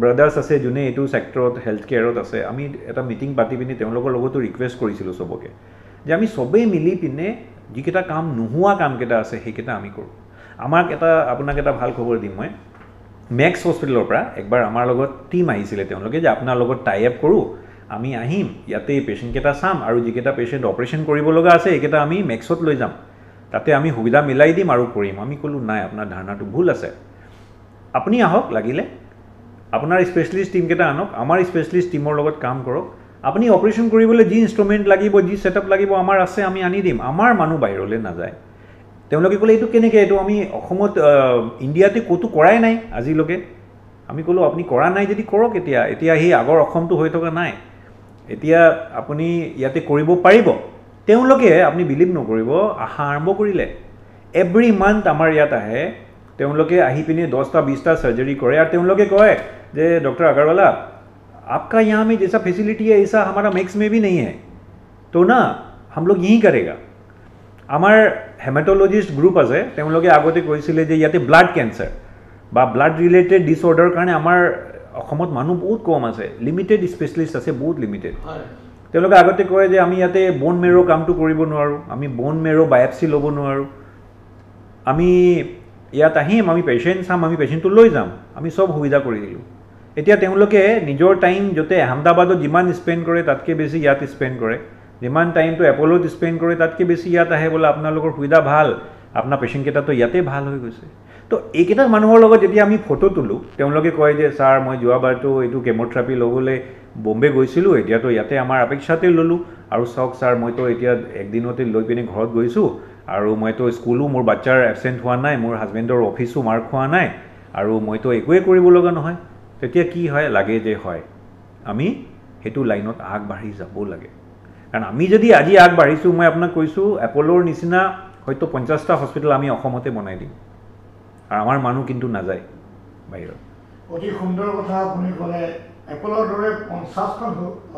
ব্ৰাদাৰ্ছ আছে যোনে এইটো ছেক্টৰত হেল্থ কেয়াৰত আছে, আমি এটা মিটিং পাতি পিনি তেওঁলোকৰ লগতো ৰিকুৱেষ্ট কৰিছিলোঁ চবকে যে আমি চবেই মিলি পিনে যিকেইটা কাম নোহোৱা কামকেইটা আছে সেইকেইটা আমি কৰোঁ। আপোনাক এটা ভাল খবৰ দিম, মই মেক্স হস্পিটেলৰ পৰা একবাৰ আমাৰ লগত টীম আহিছিলে, তেওঁলোকে যে আপোনাৰ লগত টাই আপ কৰোঁ, আমি আহিম ইয়াতে পেচেণ্টকেইটা চাম আৰু যিকেইটা পেচেণ্ট অপাৰেশ্যন কৰিব লগা আছে এইকেইটা আমি মেক্সত লৈ যাম, তাতে আমি সুবিধা মিলাই দিম আৰু কৰিম। আমি ক'লোঁ নাই, আপোনাৰ ধাৰণাটো ভুল আছে, আপুনি আহক, লাগিলে আপোনাৰ স্পেচিয়েলিষ্ট টীমকেইটা আনক, আমাৰ স্পেচিয়েলিষ্ট টীমৰ লগত কাম কৰক, আপুনি অপাৰেশ্যন কৰিবলৈ যি ইনষ্ট্ৰুমেণ্ট লাগিব, যি ছেটআপ লাগিব আমাৰ আছে, আমি আনি দিম, আমাৰ মানুহ বাহিৰলৈ নাযায়। তেওঁলোকে ক'লে এইটো কেনেকৈ, এইটো আমি অসমত ইণ্ডিয়াতে ক'তো কৰাই নাই আজিলৈকে। আমি ক'লোঁ আপুনি কৰা নাই যদি কৰক, এতিয়া সেই আগৰ অসমটো হৈ থকা নাই, এতিয়া আপুনি ইয়াতে কৰিব পাৰিব। তেওঁলোকে আপুনি বিলিভ নকৰিব, আহা আৰম্ভ কৰিলে, এভৰি মান্থ আমাৰ ইয়াত আহে, তেওঁলোকে আহি পিনে 10টা 20টা চাৰ্জাৰী কৰে, আৰু তেওঁলোকে কয় যে ডক্টৰ আগৰৱালা आपका यहाँ में जैसा फैसिलिटी है ऐसा हमारा मैक्स में भी नहीं है, तो ना हम लोग यहीं करेगा। আমাৰ হেমাটলজিষ্ট গ্ৰুপ আছে, তেওঁলোকে আগতে কৈছিলে যে ইয়াতে ব্লাড কেঞ্চাৰ বা ব্লাড ৰিলেটেড ডিছঅৰ্ডাৰ কাৰণে আমাৰ অসমত মানুহ বহুত কম আছে, লিমিটেড স্পেচিয়েলিষ্ট আছে, বহুত লিমিটেড। তেওঁলোকে আগতে কয় যে আমি ইয়াতে বোন মেৰ' কামটো কৰিব নোৱাৰোঁ, আমি বোন মেৰ' বায়পচি ল'ব নোৱাৰোঁ, আমি ইয়াত আহিম, আমি পেচেণ্ট চাম, আমি পেচেণ্টটো লৈ যাম, আমি চব সুবিধা কৰি দিলোঁ। এতিয়া তেওঁলোকে নিজৰ টাইম য'তে আহমেদাবাদত যিমান স্পেণ্ড কৰে তাতকৈ বেছি ইয়াত স্পেণ্ড কৰে, যিমান টাইমটো এপ'লত স্পেণ্ড কৰে তাতকৈ বেছি ইয়াত আহে, বোলে আপোনালোকৰ সুবিধা ভাল, আপোনাৰ পেচেণ্টকেইটাতো ইয়াতে ভাল হৈ গৈছে। তো এইকেইটা মানুহৰ লগত যেতিয়া আমি ফটো তোলোঁ, তেওঁলোকে কয় যে ছাৰ মই যোৱাবাৰতো এইটো কেম'থেৰাপি ল'বলৈ বম্বে গৈছিলোঁ, এতিয়াতো ইয়াতে আমাৰ অপেক্ষাতে ল'লোঁ, আৰু চাওক ছাৰ মইতো এতিয়া একদিনতে লৈ পিনে ঘৰত গৈছোঁ, আৰু মইতো স্কুলো মোৰ বাচ্চাৰ এবচেণ্ট হোৱা নাই, মোৰ হাজবেণ্ডৰ অফিচো মাৰ খোৱা নাই, আৰু মইতো একোৱেই কৰিব লগা নহয়। তেতিয়া কি হয়, লাগে যে হয় আমি সেইটো লাইনত আগবাঢ়ি যাব লাগে, কাৰণ আমি যদি আজি আগবাঢ়িছোঁ, মই আপোনাক কৈছোঁ এপ'লৰ নিচিনা হয়তো 50টা হস্পিটেল আমি অসমতে বনাই দিম, আৰু আমাৰ মানুহ কিন্তু নাযায় বাহিৰত। অতি সুন্দৰ কথা আপুনি ক'লে, এপ'লৰ দৰে 50খন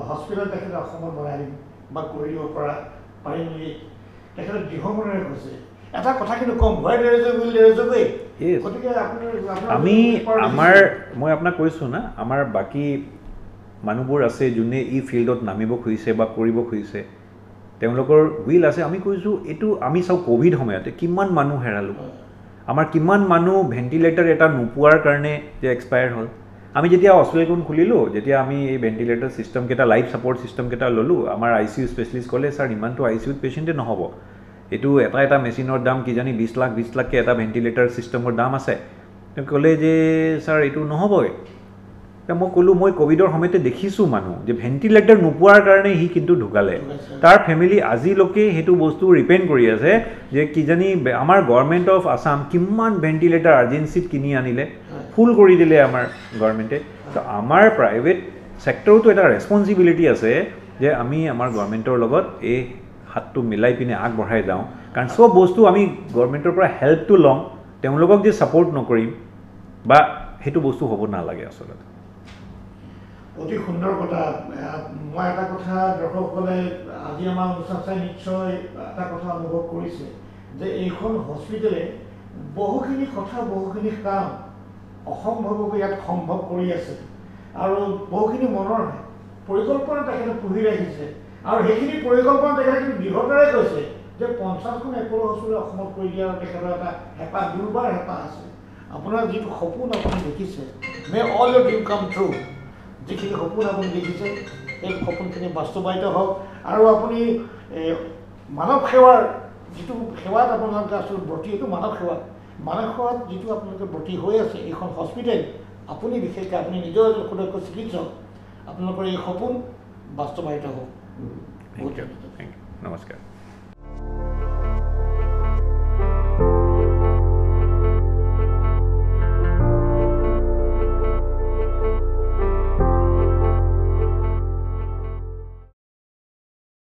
হস্পিটেল তেখেতে অসমত বনাই দিম বা কৰি দিব পাৰিম বুলি তেখেতে দৃঢ়মনেৰে কৈছে। এটা কথা কিন্তু কম, গতিকে মই আপোনাক কৈছোঁ না, আমাৰ বাকী মানুহবোৰ আছে যোনে এই ফিল্ডত নামিব খুজিছে বা কৰিব খুজিছে, তেওঁলোকৰ উইল আছে। আমি কৈছোঁ এইটো আমি চাওঁ ক'ভিড সময়তে কিমান মানুহ হেৰালোঁ, আমাৰ কিমান মানুহ ভেণ্টিলেটাৰ এটা নোপোৱাৰ কাৰণে যে এক্সপায়াৰ হ'ল। আমি যেতিয়া হস্পিটেলখন খুলিলোঁ, যেতিয়া আমি এই ভেণ্টিলেটাৰ ছিষ্টেমকেইটা, লাইফ ছাপৰ্ট ছিষ্টেমকেইটা ল'লোঁ, আমাৰ ICU স্পেচিয়েলিষ্ট ক'লে ছাৰ ইমানটো ICUত পেচেণ্টে নহ'ব, এইটো এটা মেচিনৰ দাম কিজানি 20 লাখকৈ এটা ভেণ্টিলেটাৰ ছিষ্টেমৰ দাম আছে। তেওঁ ক'লে যে ছাৰ এইটো নহ'বই। মই ক'লোঁ মই ক'ভিডৰ সময়তে দেখিছোঁ মানুহ যে ভেণ্টিলেটাৰ নোপোৱাৰ কাৰণে সি কিন্তু ঢুকালে, তাৰ ফেমিলি আজিলৈকে সেইটো বস্তু ৰিপেণ্ড কৰি আছে যে কিজানি আমাৰ গভৰ্ণমেণ্ট অফ আছাম কিমান ভেণ্টিলেটাৰ আৰ্জেঞ্চিত কিনি আনিলে, ফুল কৰি দিলে আমাৰ গভৰ্ণমেণ্টে। তো আমাৰ প্ৰাইভেট ছেক্টৰতো এটা ৰেছপনচিবিলিটি আছে যে আমি আমাৰ গভৰ্ণমেণ্টৰ লগত এই হাতটো মিলাই পিনে আগবঢ়াই যাওঁ, কাৰণ চব বস্তু আমি গভৰ্ণমেণ্টৰ পৰা হেল্পটো ল'ম, তেওঁলোকক যে ছাপৰ্ট নকৰিম বা সেইটো বস্তু হ'ব নালাগে আচলতে। অতি সুন্দৰ কথা। মই এটা কথা দৰ্শকসকলে আজি আমাৰ অনুষ্ঠান চাই নিশ্চয় এটা কথা অনুভৱ কৰিছে যে এইখন হস্পিটেলে বহুখিনি কথা, বহুখিনি কাম অসম্ভৱকৈ ইয়াত সম্ভৱ কৰি আছে, আৰু বহুখিনি মনৰ পৰিকল্পনা তেখেতে পুহি ৰাখিছে আৰু সেইখিনি পৰিকল্পনা তেখেতে কিন্তু দৃঢ়তাৰে কৈছে যে 50খন এপ'ল' হস্পিটেল অসমত কৰি দিয়াৰ তেখেতৰ এটা হেঁপাহ দুৰ্বাৰ হেঁপাহ আছে আপোনাৰ যিটো সপোন আপুনি দেখিছে মে অল ইউৰ ড্ৰিম কাম ট্ৰু যিখিনি সপোন আপুনি দেখিছে সেই সপোনখিনি বাস্তৱায়িত হওক আৰু আপুনি মানৱ সেৱাৰ যিটো সেৱাত আপোনালোকে আচলতে ব্ৰতী এইটো মানৱ সেৱাত যিটো আপোনালোকে ব্ৰতী হৈ আছে এইখন হস্পিটেল আপুনি বিশেষকৈ আপুনি নিজৰ এজন সুদক্ষ চিকিৎসক আপোনালোকৰ এই সপোন বাস্তৱায়িত হওক থেংক ইউ নমস্কাৰ